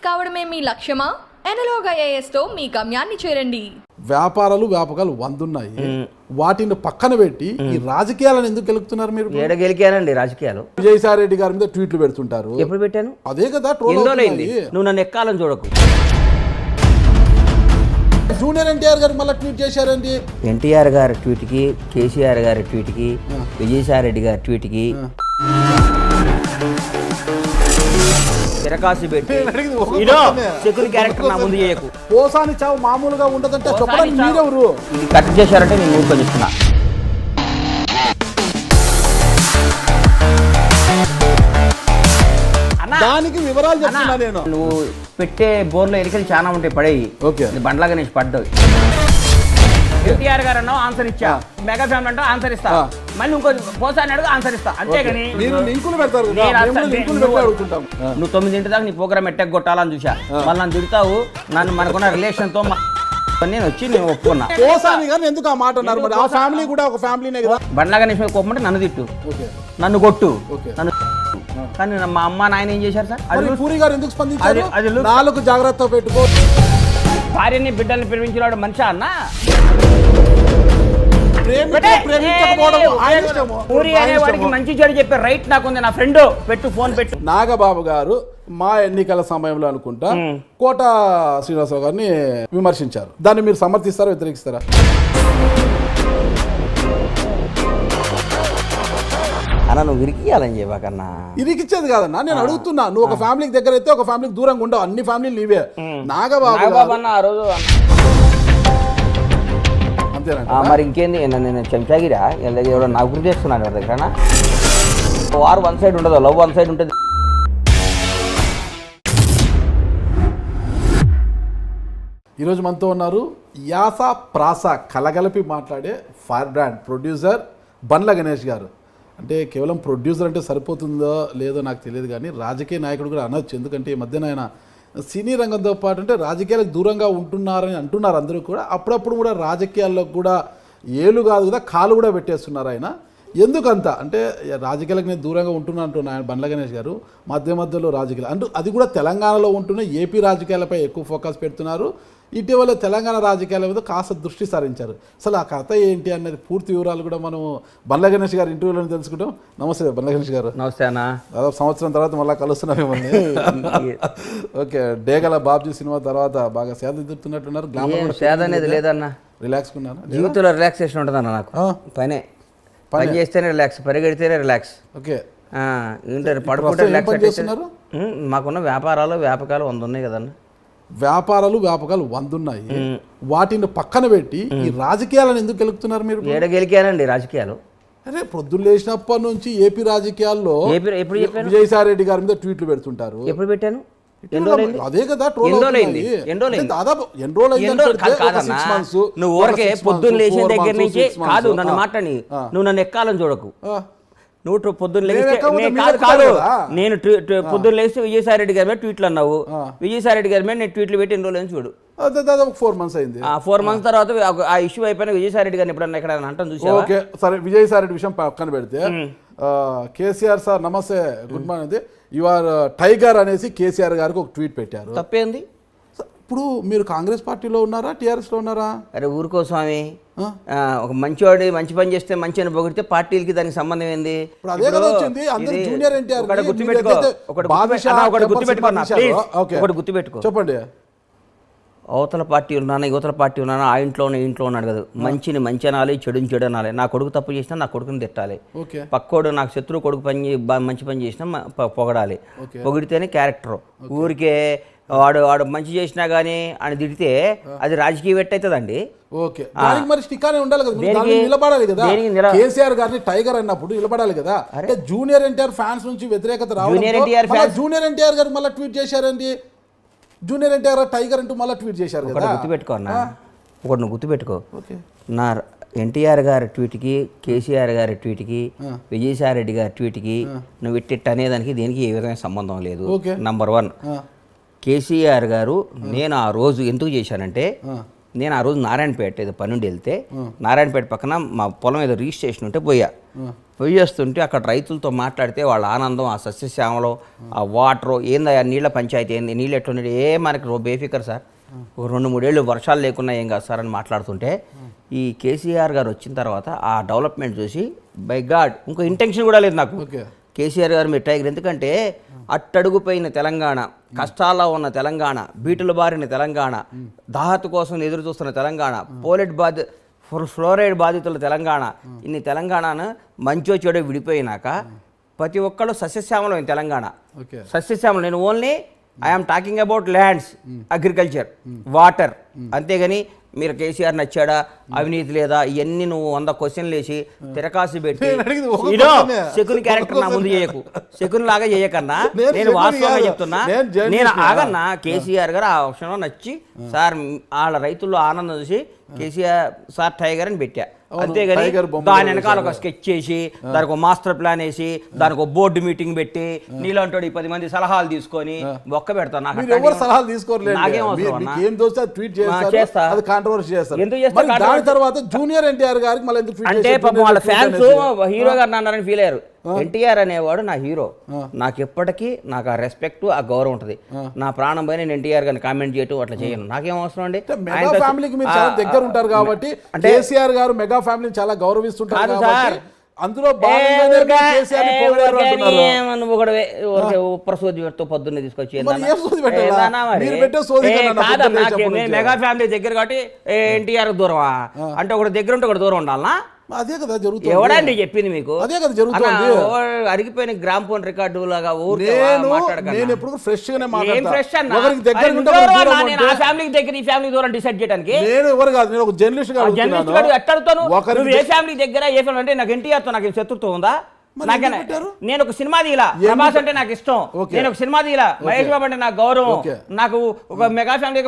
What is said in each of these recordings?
కావడమే మీ లక్ష్యమా? Analogue IAS తో మీ గమ్యాన్ని చేరండి. వ్యాపారాలు వందున్నాయి, వాటిని పక్కన పెట్టి ఈ రాజకీయాలను ఎందుకు గెలుపుతున్నారు మీరు? ఏడ గెలికానండి రాజకీయాలు. విజయసాయి రెడ్డి గారి మీద ట్వీట్లు పెడుతుంటారు. ఎప్పుడు పెట్టాను? అదే కదా ట్రోల్ అవుతుంది. నువ్వు నన్ను ఎక్కాలని చూడకు. జూనియర్ ఎన్టీఆర్ గారు మళ్ళీ ట్వీట్ చేశారండి. ఎన్టీఆర్ గారి ట్వీట్కి, కేసీఆర్ గారి ట్వీట్కి, విజయసాయి రెడ్డి గారి ట్వీట్కి తిరకాసి పెట్టి సెక్యూరిటీ క్యారెక్టర్ నా ముందు చేయకు. పోసాని చావు మామూలుగా ఉండదంటే చెప్పడానికి మీరెవరు? ఇది కట్ చేశారంటే నేను ఊరుకొనిస్తున్నా. దానికి వివరాలు చెప్తున్నా నేను. నువ్వు పెట్టే బోర్లో ఎలికలు చాలా ఉంటాయి, పడేయి. ఓకే, బండ్లా గణేష్ పడ్డావు. ఎన్టీఆర్ గారు అన్నావు, ఆన్సర్ ఇచ్చా. మెగా ఫ్యామిలీ అంటావు, ఆన్సర్ ఇస్తా. మళ్ళీ ఇంకో పోసాని అడుగు, ఆన్సర్ ఇస్తా. అంతేగాని నువ్వు 9 దాకా నీ ప్రోగ్రామ్ ఎట్టెక్ కొట్టాలని చూసా. మళ్ళీ నన్ను తిడతావు. నన్ను మనకున్న రిలేషన్ తో నేను వచ్చి నేను ఒప్పుకున్నా. ఎందుకు ఆ మాట అన్నారు? మరి ఆ ఫ్యామిలీ కూడా ఒక ఫ్యామిలీనే కదా. బండ్లా గణేష్ మీద కోపమంటే నన్ను తిట్టు, నన్ను కొట్టు, నన్ను. కానీ మా అమ్మ నాయన ఏం చేశారు సార్? అది పూరి గారు ఎందుకు స్పందించారు? 4 జాగ్రత్త పెట్టుకో. భార్యని బిడ్డల్ని ప్రేమించినవాడు మనిషి అన్న. పూరి అనేవాడికి మంచి చెడు చెప్పే రైట్ నాకుంది. నా ఫ్రెండ్ పెట్టు, ఫోన్ పెట్టు. నాగబాబు గారు మా ఎన్నికల సమయంలో అనుకుంటా కోట శ్రీనివాసరావు గారిని విమర్శించారు. దాన్ని మీరు సమర్థిస్తారా, వ్యతిరేకిస్తారా? అన్న నువ్వు ఇరికియాలని చెప్పకన్నా. ఇరికిచ్చేది కాదన్నా, నేను అడుగుతున్నా. నువ్వు ఒక ఫ్యామిలీకి దగ్గర అయితే ఒక ఫ్యామిలీకి దూరంగా ఉండవు. అన్ని ఫ్యామిలీలు నీవే. నాగబాబు అన్న ఆ రోజు అంతేనా? మరి ఇంకేంది? నేను చెంచాగిరా ఎవడో నాకు గుర్తు చేస్తున్నాను ఎవరి దగ్గర. వారు వన్ సైడ్ ఉండదు, లవ్ వన్ సైడ్ ఉంటుంది. ఈరోజు మనతో ఉన్నారు యాస ప్రాస కలగలిపి మాట్లాడే fire brand producer Bandla Ganesh గారు. అంటే కేవలం ప్రొడ్యూసర్ అంటే సరిపోతుందో లేదో నాకు తెలియదు, కానీ రాజకీయ నాయకుడు కూడా అనొచ్చు. ఎందుకంటే ఈ మధ్యన ఆయన సినీ రంగంతో పాటు అంటే రాజకీయాలకు దూరంగా ఉంటున్నారని అంటున్నారు అందరూ కూడా. అప్పుడప్పుడు కూడా రాజకీయాల్లో కూడా ఏలు కాదు కదా, కాలు కూడా పెట్టేస్తున్నారు ఆయన. ఎందుకంత అంటే రాజకీయాలకు నేను దూరంగా ఉంటున్నా అంటున్నా ఆయన బండ్ల గణేష్ గారు. మధ్యలో రాజకీయాలు అంటే అది కూడా తెలంగాణలో ఉంటున్న ఏపీ రాజకీయాలపై ఎక్కువ ఫోకస్ పెడుతున్నారు. ఇటీవల తెలంగాణ రాజకీయాల మీద కాస్త దృష్టి సారించారు. అసలు ఆ కథ ఏంటి అనేది పూర్తి వివరాలు కూడా మనం బండ్ల గణేష్ గారి ఇంటర్వ్యూలో తెలుసుకుంటాం. నమస్తే బండ్ల గణేష్ గారు. నమస్తే అన్న. దాదాపు సంవత్సరం తర్వాత మళ్ళీ కలుస్తున్నాం మిమ్మల్ని. ఓకే, డేగల బాబ్జీ సినిమా తర్వాత బాగా సేద ఎదురుతున్నట్టున్నారు. సేద అనేది లేదన్న, రిలాక్స్ ఉన్నాను. జీవితంలో రిలాక్సేషన్ ఉంటుందన్న. నాకు పని చేస్తేనే రిలాక్స్, పరిగెడితేనే రిలాక్స్. ఓకే, పడుకుంటే రిలాక్స్. మాకున్న వ్యాపకాలు 100 ఉన్నాయి కదన్న. వ్యాపారాలు 100 ఉన్నాయి, వాటిని పక్కన పెట్టి ఈ రాజకీయాలను ఎందుకు గెలుపుతున్నారు మీరు? ఏడ గెలికానండి రాజకీయాలు. అరే పొద్దున్న లేచినప్పటి నుంచి ఏపీ రాజకీయాల్లో విజయసాయి రెడ్డి గారి మీద ట్వీట్లు పెడుతుంటారు. ఎప్పుడు పెట్టాను? అదే కదా ట్రోల్ దాదాపు నువ్వు ఊరకే పొద్దున్న లేచిన దగ్గర నుంచి కాదు నన్ను మాట్లాడి. నువ్వు నన్ను ఎక్కాలని చూడకు. నువ్వు పొద్దున్న లేస్తే కాదు నేను పొద్దున్న లేస్తే విజయసాయి రెడ్డి గారి మీద ట్వీట్లు అన్నావు. విజయసాయి రెడ్డి గారి మీద నేను ట్వీట్లు పెట్టి ఎన్ని రోజులు చూడు. దాదాపు 4 months అయింది. 4 months తర్వాత ఆ ఇష్యూ అయిపోయిన విజయసాయి రెడ్డి గారిని ఎప్పుడన్నా ఇక్కడ అంటాను చూసా. ఓకే సరే, విజయసాయి రెడ్డి విషయం పక్కన పెడితే కేసీఆర్ సార్ నమస్తే, good morning. You are tiger అనేసి కేసీఆర్ గారికి ఒక ట్వీట్ పెట్టారు. తప్పేంది? ఇప్పుడు మీరు కాంగ్రెస్ పార్టీలో ఉన్నారా, టీఆర్ఎస్ లో ఉన్నారా? అరే ఊరుకో స్వామి, ఒక మంచివాడు మంచి పని చేస్తే మంచి అని పొగిడితే పార్టీలకి దానికి సంబంధం ఏంది? ఒకటి గుర్తుపెట్టుకో. చెప్పండి. అవతల పార్టీ ఉన్నానా యువతల పార్టీ ఉన్నానా, ఆ ఇంట్లోనే ఇంట్లో ఉన్నాడు కదా. మంచిని మంచి అనాలి, చెడుని చెడు అనాలి. నా కొడుకు తప్పు చేసినా నా కొడుకుని తిట్టాలి. పక్కోడు నాకు శత్రువు కొడుకు మంచి పని చేసినా పొగడాలి. పొగిడితేనే క్యారెక్టర్. ఊరికే వాడు మంచి చేసినా కానీ అని తిడితే అది రాజకీయ వెట్ అవుతుందండి. ఓకే, మరి స్టికానే ఉండాలి కదా, నిలబడాలి కదా. కేసీఆర్ గారిని టైగర్ అన్నప్పుడు నిలబడాలి కదా. అంటే జూనియర్ ఎన్టీఆర్ ఫ్యాన్స్ నుంచి వ్యతిరేకత రావడం, జూనియర్ ఎన్టీఆర్ గారు మళ్ళీ ట్వీట్ చేశారండి. జూనియర్ ఎన్టీఆర్ టైగర్ అంటూ మళ్ళీ ట్వీట్ చేశారు కదా. గుర్తుపెట్టుకో అన్న, ఒకటి నువ్వు గుర్తుపెట్టుకో. నా ఎన్టీఆర్ గారి ట్వీట్కి, కేసీఆర్ గారి ట్వీట్కి, విజయసాయి రెడ్డి గారి ట్వీట్కి నువ్వు ఇట్టిట్ అనేదానికి దేనికి ఏ విధమైన సంబంధం లేదు. నంబర్ 1, కేసీఆర్ గారు నేను ఆ రోజు ఎందుకు చేశానంటే నేను ఆ రోజు నారాయణపేట ఏదో పని నుండి వెళ్తే నారాయణపేట పక్కన మా పొలం ఏదో రిజిస్ట్రేషన్ ఉంటే పోయి వస్తుంటే అక్కడ రైతులతో మాట్లాడితే వాళ్ళ ఆనందం, ఆ సస్యశ్యామలో, ఆ వాటరు ఏందా నీళ్ళ పంచాయతీ ఏంది, నీళ్ళు ఎట్లున్నాడు, మనకి బేఫికర్ సార్, ఒక 2-3 ఏళ్ళు వర్షాలు లేకున్నా ఏం కాదు సార్ అని మాట్లాడుతుంటే ఈ కేసీఆర్ గారు వచ్చిన తర్వాత ఆ డెవలప్మెంట్ చూసి బై గాడ్ ఇంకో ఇంటెన్షన్ కూడా లేదు నాకు. కేసీఆర్ గారు మీరు టైగర్, ఎందుకంటే అట్టడుగుపోయిన తెలంగాణ, కష్టాల్లో ఉన్న తెలంగాణ, బీటులు బారిన తెలంగాణ, దాహత కోసం ఎదురు చూస్తున్న తెలంగాణ, ఫ్లోరైడ్ బాధితుల తెలంగాణ, ఇన్ని తెలంగాణను మంచో చెడో విడిపోయినాక ప్రతి ఒక్కళ్ళు సస్యశ్యామలం తెలంగాణ. సస్యశ్యామలం, నేను only I'm talking about lands, agriculture, water, అంతేగాని మీరు కేసీఆర్ నచ్చాడా, అవినీతి లేదా, ఇవన్నీ నువ్వు 100 క్వశ్చన్లు వేసి తిరకాసి పెట్టి శకుని క్యారెక్టర్ నా ముందు చేయకు, శకుని లాగా చేయకన్నా నేను వాస్తవంగా చెప్తున్నా. నేను ఆగన్నా కేసీఆర్ గారు ఆ ఆప్షన్లో నచ్చి సార్ వాళ్ళ రైతుల్లో ఆనందం చూసి కేసీఆర్ సార్ టైగర్ అని పెట్టా, అంతేగాని దాని వెనకాల ఒక స్కెచ్ చేసి దానికి ఒక మాస్టర్ ప్లాన్ వేసి దానికి ఒక బోర్డు మీటింగ్ పెట్టి నీలాంటి 10 మంది సలహాలు తీసుకొని ఒక్క పెడతాను. సలహాలు తీసుకోలేదు, జూనియర్ ఎన్టీఆర్ గారికి మళ్ళీ అంటే పాపం వాళ్ళ ఫ్యాన్స్ హీరో గారు అన్నారని ఫీల్ అయ్యారు. ఎన్టీఆర్ అనేవాడు నా హీరో, నాకు ఎప్పటికీ నాకు ఆ రెస్పెక్ట్, ఆ గౌరవం ఉంటుంది. నా ప్రాణం పైన నేను ఎన్టీఆర్ గారిని కామెంట్ చేయటం అట్లా చేయను, నాకేం అవసరం అండి. మెగా ఫ్యామిలీకి మీరు చాలా దగ్గర ఉంటారు కాబట్టి కేసీఆర్ గారు మెగా ఫ్యామిలీని చాలా గౌరవిస్తుంటారు కాబట్టి అందులో ప్రసోదితో పొద్దున్నే తీసుకొచ్చి మెగా ఫ్యామిలీ దగ్గర కాబట్టి ఎన్టీఆర్ దూరమా అంటే ఒకటి దగ్గర ఉంటే ఒకటి దూరం ఉండాలనా? అదే కదా జరుగుతుంది. ఎవడండి చెప్పింది మీకు? అదే కదా జరుగుతుంది. అరిగిపోయిన గ్రామ్ ఫోన్ రికార్డు లాగా నేను ఎప్పుడు ఫ్రెష్ గానే మాట్లాడతాను. ఈ ఫ్యామిలీ దూరం డిసైడ్ చేయడానికి నేను ఎవరు కాదు, నేను ఒక జర్నలిస్ట్ గా ఎట్టాడుతాను. నువ్వు ఏ ఫ్యామిలీ దగ్గర ఏ ఫ్యామిలీ అంటే నాకు ఎన్టీఆర్ తో నాకు శత్రుత్వం ఉందా? నేను ఒక సినిమా తీలా, ప్రభాస్ అంటే నాకు ఇష్టం, నేను ఒక సినిమా తీలా, మహేష్ బాబు అంటే నాకు గౌరవం, నాకు ఒక మెగా ఫ్యామిలీ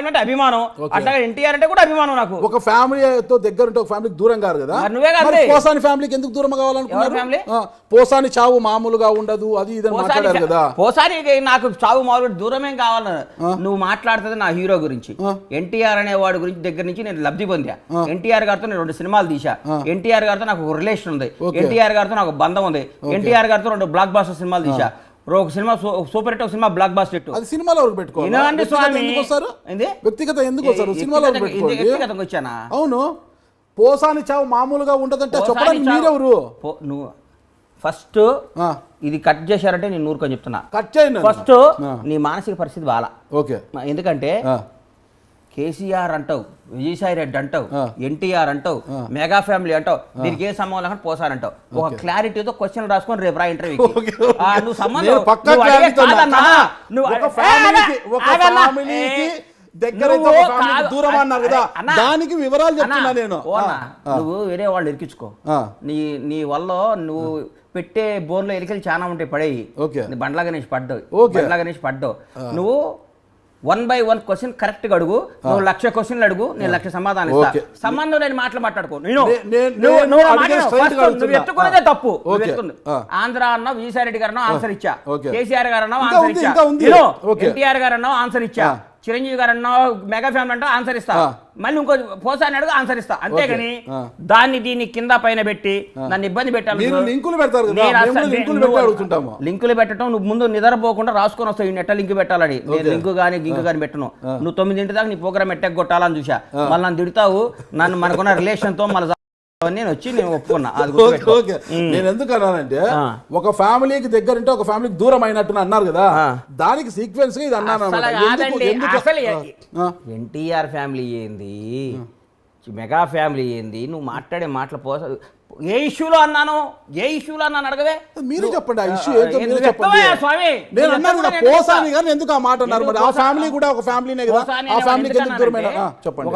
అంటే అభిమానం, అట్లా ఎన్టీఆర్ అంటే కూడా అభిమానం. నాకు ఒక ఫ్యామిలీతో దగ్గర ఉంటే ఒక ఫ్యామిలీకి దూరం కాదు కదా. నువ్వే కాదు, పోసాని ఫ్యామిలీకి ఎందుకు దూరం కావాలనుకున్నారు? పోసాని చావు మామూలుగా ఉండదు అది ఇది మాట్లాడారు కదా. పోసాని నాకు చావు మామూలు దూరమేం కావాలి. నువ్వు మాట్లాడుతుంది నా హీరో గురించి, ఎన్టీఆర్ అనే వాడి గురించి దగ్గర నుంచి నేను లబ్ధి పొందా. ఎన్టీఆర్ గారితో నేను 2 సినిమాలు తీసా, ఎన్టీఆర్ గారితో నాకు ఒక రిలేషన్ ఉంది, ఎన్టీఆర్ గారితో నాకు బంధం ఉంది, ఎన్టీఆర్ గారితో 2 బ్లాక్ బాస్టర్ సినిమాలు తీసా, ఒక సినిమా సూపర్ హిట్, ఒక సినిమా బ్లాక్ బాస్టర్ హిట్. అది సినిమాలో పెట్టుకోవాలి స్వామి, వ్యక్తిగత ఎందుకు వస్తారు సినిమాలో వ్యక్తిగతంగా వచ్చానా? అవును, పోసాని చావు మామూలుగా ఉండదంటే చెప్పడానికి మీరెవరు? నువ్వు ఫస్ట్ ఇది కట్ చేశారంటే నేను నూరుకొని చెప్తున్నా, కట్ చేయండి. ఫస్ట్ నీ మానసిక పరిస్థితి బాలా. ఓకే, ఎందుకంటే కేసీఆర్ అంటావు, విజయసాయి రెడ్డి అంటావు, ఎన్టీఆర్ అంటావు, మెగా ఫ్యామిలీ అంటావు, దీనికి ఏ సంబంధం లేకుండా పోసారంటావు. ఒక క్లారిటీతో క్వశ్చన్ రాసుకొని రేపు రా ఇంటర్వ్యూ. నువ్వు సంబంధం దానికి వివరాలు చెప్తున్నా నేను. నువ్వు వేరే వాళ్ళు ఇరికించుకో, నీ వల్ల నువ్వు పెట్టే బోన్లో ఎలికలు చాలా ఉంటాయి, పడేయి. బండ్లా గణేష్ పడ్డావు. నువ్వు 1 by 1 క్వశ్చన్ కరెక్ట్ గా అడుగు. నువ్వు 1,00,000 క్వశ్చన్లు అడుగు, నేను 1,00,000 సమాధానం ఇస్తా. సంబంధం లేని మాటలు మాట్లాడుకో. నువ్వు ఎత్తుకున్నదే తప్పు. ఆంధ్ర అన్నావు, విజయసాయి రెడ్డి గారు అన్నావు, ఆన్సర్ ఇచ్చా. కేసీఆర్ గారు అన్నావు, ఆన్సర్ ఇచ్చా. ఎన్టీఆర్ గారు అన్నావు, ఆన్సర్ ఇచ్చా. చిరంజీవి గారు అన్నావు, మెగా ఫ్యామిలీ అంటావు, ఆన్సర్ ఇస్తా. మళ్ళీ ఇంకో పోసాని అడుగు, ఆన్సర్ ఇస్తా. అంతేగాని దీన్ని కింద పైన పెట్టి నన్ను ఇబ్బంది పెట్టాలి. లింకులు పెట్టడం నువ్వు ముందు నిద్రపోకుండా రాసుకొని వస్తావు, నెట్ట లింక్ పెట్టాలని. నేను లింకు కానీ గింకు కానీ పెట్టను. నువ్వు 9 దాకా నీ ప్రోగ్రామ్ ఎట్టగొట్టాలని చూసా. మళ్ళీ నన్ను తిడతావు, నన్ను మనకున్న రిలేషన్ తో మళ్ళీ నేను వచ్చి నేను ఒప్పుకున్నా. నేను ఎందుకు అన్నానంటే ఒక ఫ్యామిలీకి దగ్గర ఉంటే ఒక ఫ్యామిలీకి దూరం అయినట్టు అన్నారు కదా, దానికి సీక్వెన్స్ గా ఇది అన్నాను. ఎన్టీఆర్ ఫ్యామిలీ ఏంది, మెగా ఫ్యామిలీ ఏంది, నువ్వు మాట్లాడే మాటలు ఏ ఇష్యూలో అన్నాను అడగవే. మీరు చెప్పండి ఆ ఇష్యూ ఏంటో మీరు చెప్పండి. నేను అన్నాను కదా పోసాని గాని ఎందుకు ఆ మాట అన్నారు? మరి ఆ ఫ్యామిలీ కూడా ఒక ఫ్యామిలీనే కదా, ఆ ఫ్యామిలీకి ఎందుకు దూరమైన? చెప్పండి.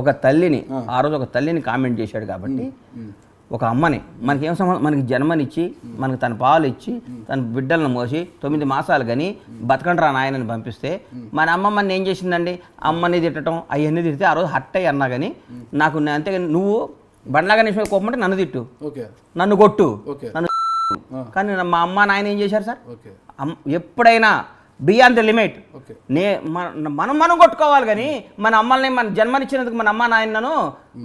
ఒక తల్లిని ఆ రోజు ఒక తల్లిని కామెంట్ చేశాడు కాబట్టి, ఒక అమ్మని మనకేం సంబంధం, మనకి జన్మనిచ్చి మనకి తన పాలు ఇచ్చి తన బిడ్డలను మోసి 9 మాసాలు కానీ బతకండి రా నాయనని పంపిస్తే మన అమ్మమ్మని ఏం చేసిందండి? అమ్మని తిట్టడం అవన్నీ తిడితే ఆ రోజు హట్ అయ్యి అన్నా కానీ నాకు అంతేగాని నువ్వు బండ్లా గణేష్ మీద కోపమంటే నన్ను తిట్టు, నన్ను కొట్టు, నన్ను. కానీ మా అమ్మ నాయన ఏం చేశారు సార్? ఎప్పుడైనా బియాండ్ ద లిమిట్. Okay. మనం కొట్టుకోవాలి కానీ మన అమ్మల్ని మన జన్మనిచ్చినందుకు మన అమ్మ నాయనను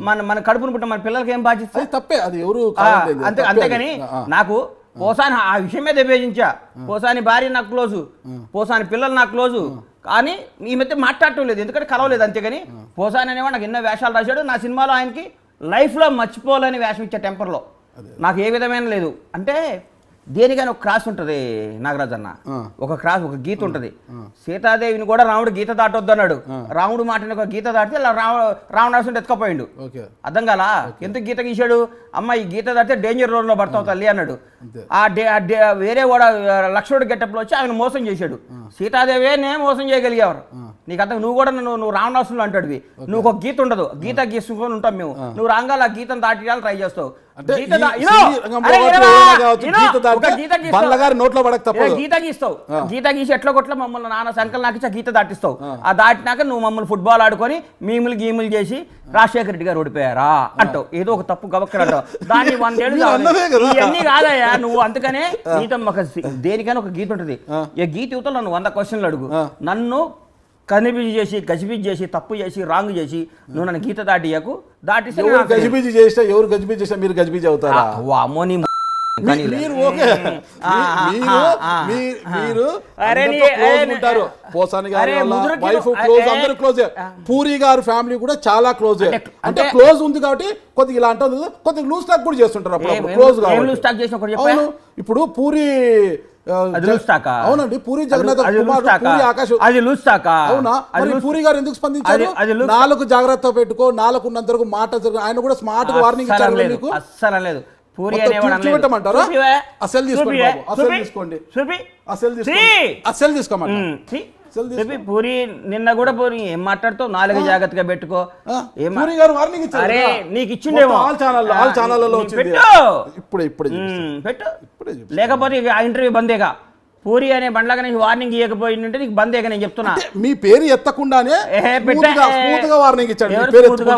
మన కడుపును పుట్టిన మన పిల్లలకి ఏం బాధ్యత? అది తప్పే, అది ఎవరు కాదండి, అది తప్పే అంతేగాని అది. నాకు పోసాని ఆ విషయం మీద విభేజించా. పోసాని భార్య నాకు క్లోజు, పోసాని పిల్లలు నాకు క్లోజు, కానీ ఈ మధ్య మాట్లాడటం లేదు ఎందుకంటే కలవలేదు. అంతేగాని పోసాని అనేవాడు నాకు ఎన్నో వేషాలు రాశాడు. నా సినిమాలో ఆయనకి లైఫ్లో మర్చిపోలేని వేషం ఇచ్చే టెంపర్లో నాకు ఏ విధమైన లేదు. అంటే దేనికైనా ఒక క్రాస్ ఉంటుంది నాగరాజ్ అన్న, ఒక క్రాస్, ఒక గీత ఉంటుంది. సీతాదేవిని కూడా రాముడు గీత దాటొద్దు అన్నాడు. రాముడు మాటని ఒక గీత దాటితే రావణాసుని ఎత్తుకపోయిండు. అర్థం కాలా ఎందుకు గీత గీశాడు? అమ్మ ఈ గీత దాటితే డేంజర్ రోడ్లో పడతావు తల్లి అన్నాడు. వేరే కూడా లక్ష్మణుడు గెటప్లో వచ్చి ఆయన మోసం చేశాడు. సీతాదేవే నేను మోసం చేయగలిగేవారు. నీకు అర్థం, నువ్వు కూడా నువ్వు రావణాసులు అంటాడువి. నువ్వు ఒక గీత ఉండదు, గీత గీసుకొని ఉంటాం మేము. నువ్వు రాగాల ఆ గీతను దాటియాలని ట్రై చేస్తావు. గీత గీస్తావు, గీత గీసి ఎట్లా కొట్ల మమ్మల్ని నాన్న సంకల్ నాకు గీత దాటిస్తావు. ఆ దాటినాక నువ్వు మమ్మల్ని ఫుట్బాల్ ఆడుకొని గీములు చేసి రాజశేఖర రెడ్డి గారు ఓడిపోయారా అంటావు. ఏదో ఒక తప్పు గబక్కర అంటావు. దాన్ని 100 ఏళ్ళు ఇవన్నీ కాదయ్యా నువ్వు. అందుకనే గీత ఒక దేనికైనా ఒక గీత ఉంటుంది. ఈ గీత యువతలో నన్ను 100 క్వశ్చన్లు అడుగు. నన్ను కనిపిజి చేసి గజిబిజి చేసి తప్పు చేసి రాంగ్ చేసి నువ్వు నన్ను గీత దాటియకు. దాటిస్తే గజిబిజి చేసినా ఎవరు గజిబిజి చేసినా మీరు గజిబిజి అవుతారా? అమ్మో నీ పూరి గారు ఫ్యామిలీ కూడా చాలా క్లోజ్. అంటే క్లోజ్ ఉంది కాబట్టి కొద్దిగా ఇలా అంటే కొద్దిగా లూజ్ టాక్ కూడా చేస్తుంటారు అప్పుడు క్లోజ్ కాబట్టి. ఇప్పుడు పూరి అవునండి, పూరి జగన్నాథ్ పూరి ఆకాశ్ అవునా, మరి పూరి గారు ఎందుకు స్పందించారు? 4 జాగ్రత్త పెట్టుకో, 4 ఉన్నంత వరకు మాట. ఆయన కూడా స్మార్ట్ గా వార్నింగ్ ఇచ్చారు మీకు. అస్సలు లేదు. పూరి చూపెట్టమంటారా? అసలు తీసుకోండి బాబు, అసలు తీసుకోండి, అసలు తీసుకోమంటారు. పూరి నిన్న కూడా పూరి ఏం మాట్లాడుతావు? 4 జాగ్రత్తగా పెట్టుకో. అరే నీకు ఇచ్చిండేమో పెట్టు, లేకపోతే ఆ ఇంటర్వ్యూ బందేగా. పూరి అనే బండ్లాగా నీకు వార్నింగ్ ఇవ్వకపోయిందంటే నీకు బందేగా నేను చెప్తున్నా. మీ పేరు ఎత్తకుండానే వార్నింగ్ ఇచ్చాడు.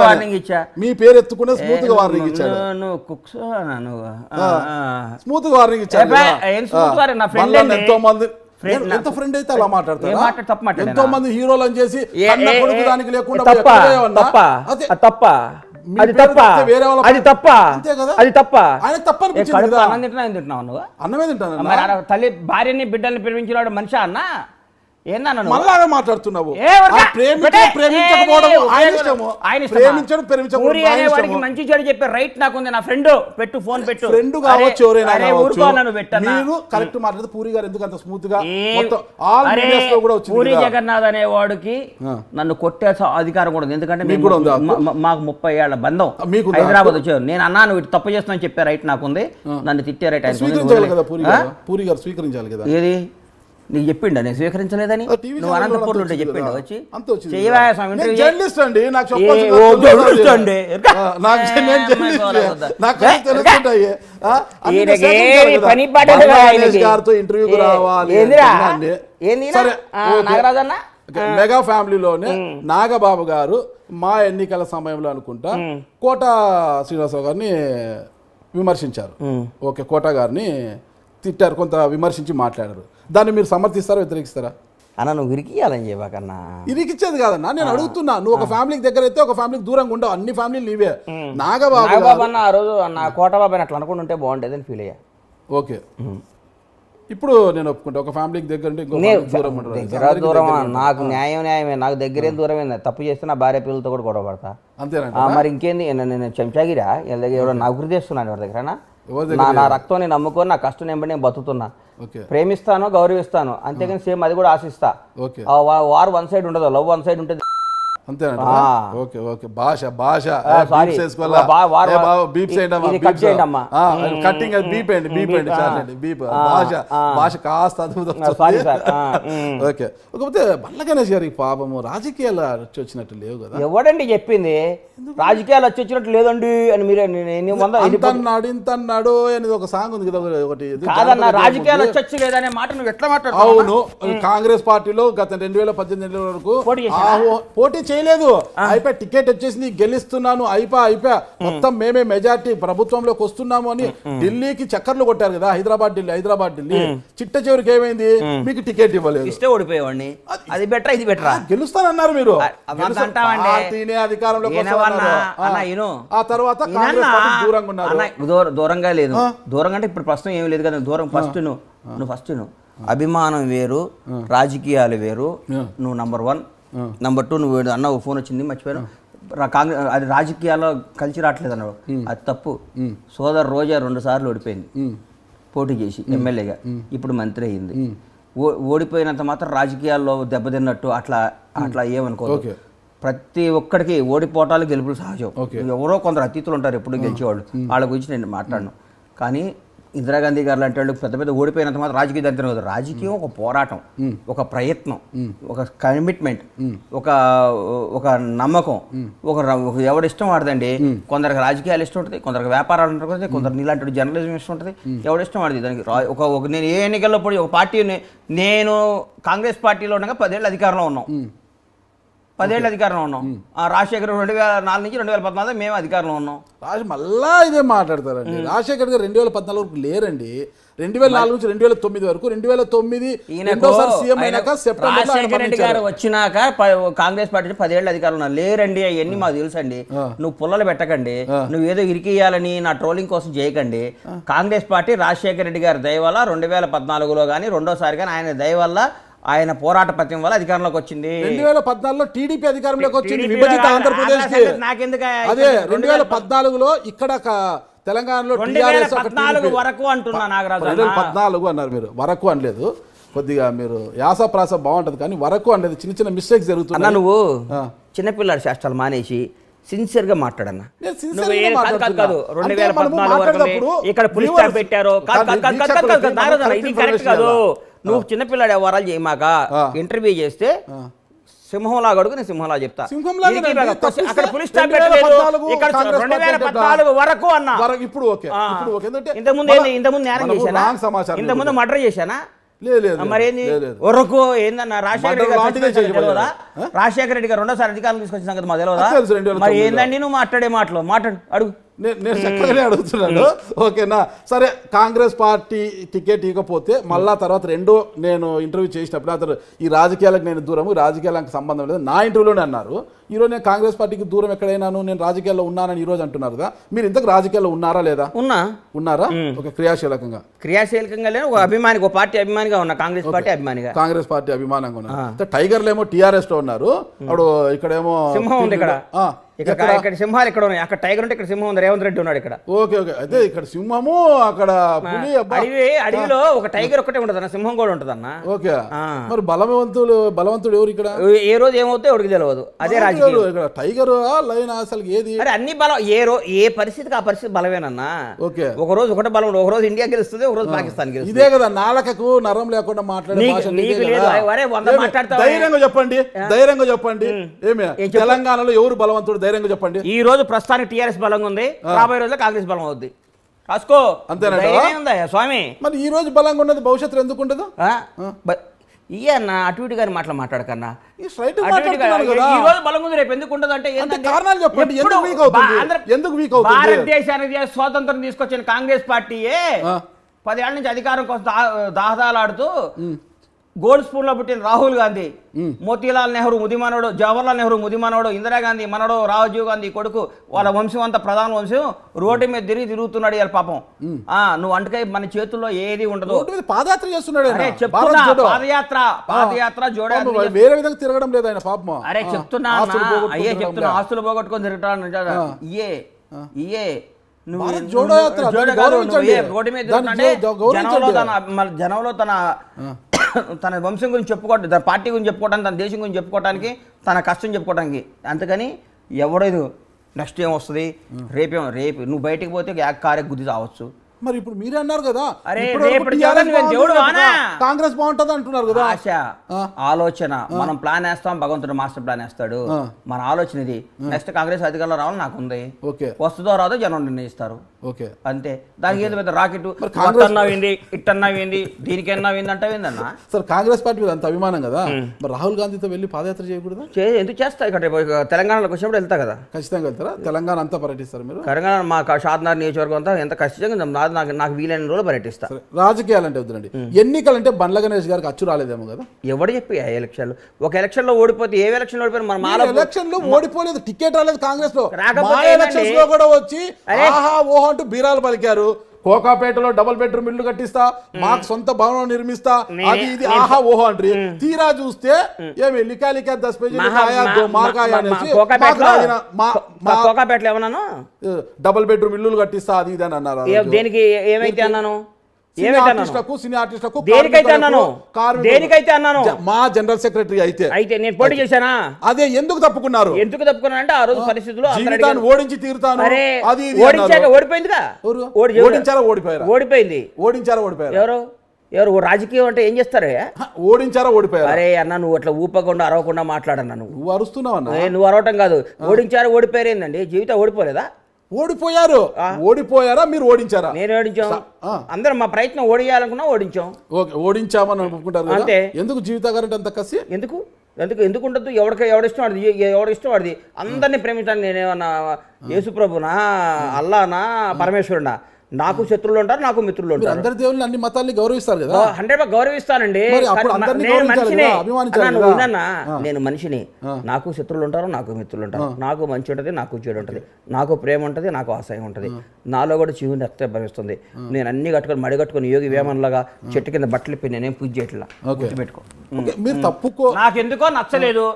వార్నింగ్ ఇచ్చా, మీ పేరు ఎత్తుకుంటే స్మూత్ గా వార్నింగ్ ఇచ్చాడు. నువ్వు కుక్స్ స్మూత్ గా వార్నింగ్ ఇచ్చాడు. నా ఫ్రెండ్ ఎంతో మంది ఎంత ఫ్రెండ్ అయితే అలా మాట్లాడతారు. ఎంతో మంది హీరోలు అని చేసి దానికి లేకుండా అన్నమే తింటాను. తల్లి భార్యని బిడ్డల్ని ప్రేమించినాడు మనిషి అన్న ఏందన్నా మళ్ళా మాట్లాడుతున్నావు? మంచి చెడు చెప్పే రైట్ నాకుంది. నా ఫ్రెండ్ పెట్టు, ఫోన్ పెట్టు. ఫ్రెండ్ కావచ్చు, మీరు కరెక్ట్ మాట్లాడితే పూరి గారు ఎందుకు అంత స్మూత్ గా పూరి జగన్నాథ్ అనే వాడికి నన్ను కొట్టే అధికారం కూడా ఉంది. ఎందుకంటే మాకు 30 ఏళ్ల బంధం. హైదరాబాద్ వచ్చారు, నేను అన్నా నువ్వు ఇటు తప్పు చేస్తున్నా చెప్పే రైట్ నాకుంది. నన్ను తిట్టే రైట్ పూరి గారు స్వీకరించాలి కదా. ఏది నీకు చెప్పిండా నేను స్వీకరించలేదని? నువ్వు అనంతపూర్లో ఉంటే చెప్పిండా వచ్చి నాగరాజన్న మెగా ఫ్యామిలీలోనే నాగబాబు గారు మా ఎన్నికల సమయంలో అనుకుంటా కోట శ్రీనివాసరావు గారిని విమర్శించారు. ఓకే, కోట గారిని తిట్టారు, కొంత విమర్శించి మాట్లాడారు. దాన్ని మీరు సమర్థిస్తారా, వ్యతిరేకిస్తారా? అన్న నువ్వు ఇరికియాలని చెప్పకన్నా. ఇరికిచ్చేది కాదన్నా, నేను అడుగుతున్నా. నువ్వు ఒక ఫ్యామిలీకి దగ్గర అయితే ఒక ఫ్యామిలీకి దూరంగా ఉండవు. అన్ని ఫ్యామిలీలు నీవే. నాగబాబు అన్న ఆ రోజు నా కోటబాబు అని అట్లా అనుకుంటుంటే బాగుంటుంది అని ఫీల్ అయ్యా. ఓకే, ఇప్పుడు నేను ఒప్పుకుంటా ఒక ఫ్యామిలీకి దగ్గర దూరం. నాకు న్యాయమే, నాకు దగ్గరేం దూరమే. తప్పు చేస్తే నా భార్య పిల్లలతో కూడా గొడవ పడతా. అంతేనా? మరి ఇంకేంది, నేను చెంచాగిరా ఎవరో నా గురి చేస్తున్నాను ఎవరి దగ్గర. నా రక్తం నేను నమ్ముకొని నా కష్టం నేను బతుకుతున్నా, ప్రేమిస్తాను, గౌరవిస్తాను. అంతేగాని సేమ్ అది కూడా ఆశిస్తా. వార్ 1 సైడ్ ఉండదు, లవ్ 1 సైడ్ ఉంటుంది. అంతేనా? ఓకే ఓకే, భాష కాస్త ఓకే. కాకపోతే బండ్ల గణేష్ గారికి పాపము రాజకీయాలు వచ్చి వచ్చినట్టు లేవు కదా. ఎవడండి చెప్పింది రాజకీయాలు వచ్చి వచ్చినట్టు లేదండి అని? మీరే ఇంతన్నాడు అనేది ఒక సాంగ్ ఉంది కదా ఒకటి. కాదన్న, రాజకీయాలు వచ్చి లేదనే మాట నువ్వు ఎట్లా మాట్లాడుతావు? అవును, కాంగ్రెస్ పార్టీలో గత 2018 వరకు పోటీ చేయలేదు. అయిపోయి టికెట్ వచ్చేసింది, గెలుస్తున్నాను, అయిపోయా మొత్తం మేమే మెజార్టీ ప్రభుత్వంలోకి వస్తున్నాము అని ఢిల్లీకి చక్కర్లు కొట్టారు కదా, హైదరాబాద్ ఢిల్లీ. చిట్ట చివరికి ఏమైంది, మీకు టికెట్ ఇవ్వలేదు, ఇస్తే ఓడిపోయేవాడిని. అది బెటరా ఇది బెటరా? గెలుస్తానన్నారు మీరు, అధికారంలో ఆ తర్వాత దూరంగా ఉన్నారు. దూరంగా లేదు, దూరంగా అంటే ఇప్పుడు ప్రస్తుతం ఏమి లేదు కదా. దూరం ఫస్ట్ నువ్వు అభిమానం వేరు, రాజకీయాలు వేరు. నువ్వు నంబర్ 1. నంబర్ 2 నువ్వు అన్న ఫోన్ వచ్చింది మర్చిపోయాను, కాంగ్రెస్ అది రాజకీయాల్లో కలిసి రావట్లేదు అన్నాడు, అది తప్పు. సోదరు రోజా 2 సార్లు ఓడిపోయింది పోటీ చేసి ఎమ్మెల్యేగా, ఇప్పుడు మంత్రి అయింది. ఓడిపోయినంత మాత్రం రాజకీయాల్లో దెబ్బతిన్నట్టు అట్లా ఏమనుకోదు. ప్రతి ఒక్కడికి ఓడిపోవటాలు గెలుపులు సహజం. ఎవరో కొందరు అతిథులు ఉంటారు ఎప్పుడు గెలిచేవాళ్ళు, వాళ్ళ గురించి నేను మాట్లాడను. కానీ ఇందిరాగాంధీ గారు లాంటి వాళ్ళు పెద్ద పెద్ద ఓడిపోయినంత మాత్రం రాజకీయ దరిద్రం కాదు. రాజకీయం ఒక పోరాటం, ఒక ప్రయత్నం, ఒక కమిట్మెంట్, ఒక నమ్మకం. ఎవడిష్టం వాడదండి. కొందరికి రాజకీయాలు ఇష్టం ఉంటుంది, కొందరికి వ్యాపారాలు ఉంటుంది, కొందరు నీలాంటి జర్నలిజం ఇష్టం ఉంటుంది. ఎవడిష్టం వాడది దానికి. నేను ఏ ఎన్నికల్లో పడి ఒక పార్టీని, నేను కాంగ్రెస్ పార్టీలో ఉండగా 10 ఏళ్ళు అధికారంలో ఉన్నాం. 10 ఏళ్ళు అధికారంలో ఉన్నాం. రాజశేఖర్ 2004 నుంచి 2014 మేము అధికారంలో ఉన్నాం. మళ్ళా ఇదే మాట్లాడతారండి. రాజశేఖర్ గారు 2014 వరకు లేరండి. 2004 నుంచి 2009 వరకు. 2009 సీఎం అయినాక రాజశేఖర రెడ్డి గారు వచ్చినాక కాంగ్రెస్ పార్టీ 10 ఏళ్ళు అధికారంలో లేరండి. అవన్నీ మాకు తెలుసండి. నువ్వు పుల్లలు పెట్టకండి, నువ్వు ఏదో ఇరికియాలని నా ట్రోలింగ్ కోసం చేయకండి. కాంగ్రెస్ పార్టీ రాజశేఖర రెడ్డి గారి దయ వల్ల 2014లో కానీ రెండోసారి కానీ ఆయన దయ వల్ల, ఆయన పోరాట పత్యం వల్ల అధికారంలోకి వచ్చింది. 2014లో టీడీపీ అధికారంలోకి వచ్చింది, విభజిత ఆంధ్రప్రదేశ్. అదే 2014లో ఇక్కడ తెలంగాణలో 2014 వరకు అంటున్నా నాగరాజు. 2014 అన్నారు మీరు, వరకు అనలేదు. కొద్దిగా మీరు యాస ప్రాస బాగుంటది కానీ వరకు అనలేదు. చిన్న చిన్న మిస్టేక్స్ జరుగుతున్నాయి. నువ్వు చిన్నపిల్లాడి శాస్త్రాలు మానేసి సిన్సియర్ గా మాట్లాడన్నా. కాదు 2014 వరకు ఇక్కడ పులిస్ స్టాప్ పెట్టారు. ఇది కరెక్ట్ కాదు. నువ్వు చిన్నపిల్లాడి వ్యవహారాలు చేయమాక. ఇంటర్వ్యూ చేస్తే సింహంలా అడుగు, నేను సింహంలా చెప్తా. అక్కడ పులిస్ స్టాప్ పెట్టలేదు. ఇక్కడ 2014 వరకు అన్నా. ఇప్పుడు ఇంతకుముందు నేరం చేశానా? ఇంతకుముందు మర్డర్ చేశానా? మరేంది వరకు ఏందన్నా? రాజశేఖర రెడ్డి గారు రెండోసారి అధికారం తీసుకొచ్చిన సంగతి మాకు తెలియదా? మరి ఏందండి నువ్వు మాట్లాడే మాటలు? మాట్లాడు, అడుగు. నేను చక్కగానే అడుగుతున్నాను. ఓకేనా, సరే. కాంగ్రెస్ పార్టీ టికెట్ ఇవ్వకపోతే మళ్ళా తర్వాత నేను ఇంటర్వ్యూ చేసినప్పుడు అతను ఈ రాజకీయాలకు నేను దూరము, రాజకీయాలకు సంబంధం లేదు నా ఇంటర్వ్యూలోనే అన్నారు. ఈరోజు నేను కాంగ్రెస్ పార్టీకి దూరం ఎక్కడైనాను, నేను రాజకీయాల్లో ఉన్నానని ఈరోజు అంటున్నారు కదా. మీరు ఇంతకు రాజకీయాల్లో ఉన్నారా లేదా? ఉన్నారా? ఒక క్రియాశీలకంగా లేదు, ఒక అభిమాని, ఒక పార్టీ అభిమానిగా ఉన్నా. కాంగ్రెస్ పార్టీ అభిమానంగా ఉన్నారు. టైగర్లు ఏమో టీఆర్ఎస్ లో ఉన్నారు. అప్పుడు ఇక్కడేమో సింహం ఉంది. ఇక్కడ సింహాలు ఇక్కడ ఉన్నాయి. అక్కడ టైగర్ ఉంటే ఇక్కడ సింహం ఉంది. రేవంత్ రెడ్డి ఉన్నాడు ఇక్కడ. ఓకే అయితే ఇక్కడ సింహము, అక్కడ పులి. అడవిలో ఒక టైగర్ ఒక్కటే ఉంటదన్న, సింహం కూడా ఉంటదన్న. ఓకే, మరి బలవంతుడు ఎవరు ఇక్కడ? ఏ రోజు ఏమవుతాయి ఎవరికి తెలియదు. అదే రాజకీయం. ఇక్కడ టైగర్ లైన్ అసలు ఏది? అన్ని బలం ఏ పరిస్థితికి ఆ పరిస్థితి బలమేనన్నా. ఓకే, ఒక రోజు ఒకటే బలం, ఒక రోజు ఇండియా గెలుస్తుంది, ఒక రోజు పాకిస్తాన్ గెలుస్తుంది. ఇదే కదా నాలుకకు నరం లేకుండా మాట్లాడే ధైర్యంగా చెప్పండి. ఏమే తెలంగాణలో ఎవరు బలవంతుడు? ధైర్యంగా చెప్పండి. ఈ రోజు ప్రస్తుతానికి టీఆర్ఎస్ బలంగా ఉంది, రాబోయే రోజుల్లో కాంగ్రెస్ బలం అవుద్ది. రాసుకో. అంతేనా స్వామి? మరి ఈ రోజు బలంగా ఉన్నది భవిష్యత్తు ఎందుకు ఉండదు? ఇయన్న అటు ఇటు గారి మాట్లాడకన్నా ఈ రోజు బలం ఉంది, రేపు ఎందుకు ఉండదు అంటే కారణాలు చెప్పండి. ఎందుకు వీక్ అవుతుంది? భారతదేశానికి స్వాతంత్రం తీసుకొచ్చిన కాంగ్రెస్ పార్టీయే 10 ఏళ్ల నుంచి అధికారం కోసం దాహదాలాడుతూ గోల్డ్ స్పూన్ లో పుట్టిన రాహుల్ గాంధీ, మోతీలాల్ నెహ్రూ ముదిమనోడు, జవహర్లాల్ నెహ్రూ ముదిమనోడు, ఇందిరాగాంధీ మనోడు, రాజీవ్ గాంధీ కొడుకు, వాళ్ళ వంశం అంతా ప్రధాన వంశం రోడ్డు మీద తిరుగుతున్నాడు ఇవాళ పాపం. నువ్వు అంటకాయ మన చేతుల్లో ఏది ఉండదు. పాదయాత్ర చేస్తున్నాడు. పాదయాత్ర జోడాలి, వేరే విధంగా తిరగడం లేదు ఆయన పాపం. అరే చెప్తున్నా, ఆస్తులు పోగొట్టుకొని తిరుగుతాడు. ఇయే రోడ్డు మీద జనంలో తన వంశం గురించి చెప్పుకోవడం, తన పార్టీ గురించి చెప్పుకోవడానికి, తన దేశం గురించి చెప్పుకోవడానికి, తన కష్టం చెప్పుకోవడానికి. అంతకని ఎవడేదు నెక్స్ట్ ఏం వస్తుంది, రేపు నువ్వు బయటికి పోతే కారే గుద్ది రావచ్చు, మరి ఇప్పుడు మీరే అన్నారు కదా అరే, ఇప్పటివరకు రేపటి TRS జగన్ బాగుంది, దేవుడు రేపు వానా? కాంగ్రెస్ బాగుంటది అంటున్నారు కదా. ఆశ, ఆలోచన, మనం ప్లాన్ వేస్తాం, భగవంతుడు మాస్టర్ ప్లాన్ వేస్తాడు. మన ఆలోచన ఇది. నెక్స్ట్ కాంగ్రెస్ అధికారంలో రావాలని నాకు ఉంది. ఓకే, వస్తుందో రాదో జనం నిర్ణయిస్తారు. ఓకే, అంతే. దానికి ఏదో పెద్ద రాకెట్ అన్నావింది ఇట్టన్నావింది దీనికి అన్నావింది అంటావిందన్నా. సార్ కాంగ్రెస్ పార్టీ మీద అంత అభిమానం కదా, మరి రాహుల్ గాంధీతో వెళ్ళి పాదయాత్ర చేయకూడదు? ఎందుకు చేస్తా? ఇక్కడ తెలంగాణలోకి వచ్చినప్పుడు వెళ్తా కదా. ఖచ్చితంగా వెళ్తారా? తెలంగాణ అంతా పర్యటిస్తారు మీరు? తెలంగాణ మా షాద్నగర్ నియోజకవర్గం అంతా ఎంత ఖచ్చితంగా నాకు వీలైన రోజులు పర్యటిస్తా. రాజకీయాలంటే వద్దండి, ఎన్నికలంటే బండ్ల గణేష్ గారికి అచ్చు రాలేదేమో కదా. ఎవడు చెప్పి ఎలక్షన్లు? ఒక ఎలక్షన్ లో ఓడిపోతే ఏ ఎలక్షన్ ఓడిపోయిన మన ఎలక్షన్ లో ఓడిపోలేదు, టికెట్ రాలేదు కాంగ్రెస్ లో. రాకపోతే ఎలక్షన్స్ లో కూడా వచ్చి ఆహా ఓహో అంటూ బీరాలు పలికారు. కోకాపేటలో డబుల్ బెడ్రూమ్ ఇల్లు కట్టిస్తా, మాకు సొంత భవనం నిర్మిస్తా, అది ఇది ఆహా ఓహో అంటారు. తీరా చూస్తే ఏమి లికా 10 పేజీలు కోకాపేటలో ఏమన్నాను, డబుల్ బెడ్రూమ్ ఇల్లు కట్టిస్తా అది ఇది అని అన్నారు. దేనికి? ఏమైతే అన్నాను? మా జనరల్ సెక్రటరీ అయితే నేను పోటీ చేశానా? అదే ఎందుకు తప్పుకున్నారు? ఎందుకు తప్పుకున్నా అంటే ఆ రోజు పరిస్థితులు ఓడించి తీరుతాను ఓడిపోయిందిగా. ఓడించారా ఓడిపోయారు? ఓడిపోయింది. ఓడించారా ఓడిపోయారు? ఎవరు రాజకీయం అంటే ఏం చేస్తారు? ఓడించారా ఓడిపోయారు? అరే అన్న, నువ్వు అట్లా ఊపకుండా అరవకుండా మాట్లాడన్నా. నువ్వు అరుస్తున్నావు అన్న. నువ్వు అరవటం కాదు, ఓడించారా ఓడిపోయారు ఏందండి? జీవితం ఓడిపోలేదా? ఓడిపోయారా మీరు ఓడించారా? నేను ఓడించాం. అందరం మా ప్రయత్నం ఓడియాలనుకున్నా ఓడించాం. ఓడించామని అనుకుంటారు అంతే. ఎందుకు జీవితగారంటే అంత కసి? ఎందుకు ఉండదు? ఎవడిష్టం వాడిది, ఎవడిష్టం వాడిది. అందరినీ ప్రేమించాను. నేనేమన్నా యేసుప్రభునా, అల్లానా, పరమేశ్వరుడా? నాకు శత్రువులు ఉంటారు, నాకు మిత్రులు ఉంటారు. అందరి దేవుళ్ళని అన్ని మతాల్ని గౌరవిస్తారు కదా. 100% గౌరవిస్తానండి. నేను మనిషిని, నాకు శత్రువులు ఉంటారు, నాకు మిత్రులు ఉంటారు. నాకు మంచి ఉంటుంది, నాకు చెడు ఉంటుంది. నాకు ప్రేమ ఉంటుంది, నాకు ఆశయం ఉంటుంది. నాలో కూడా జీవుని రక్త భవిస్తుంది. నేను అన్ని కట్టుకొని మడి కట్టుకొని యోగి వేమన్లాగా చెట్టు కింద బట్టలు ఇప్పి నేనేం పూజ చేయట్లా. పెట్టుకో. మీరు తప్పుకో. నాకెందుకో నచ్చలేదు.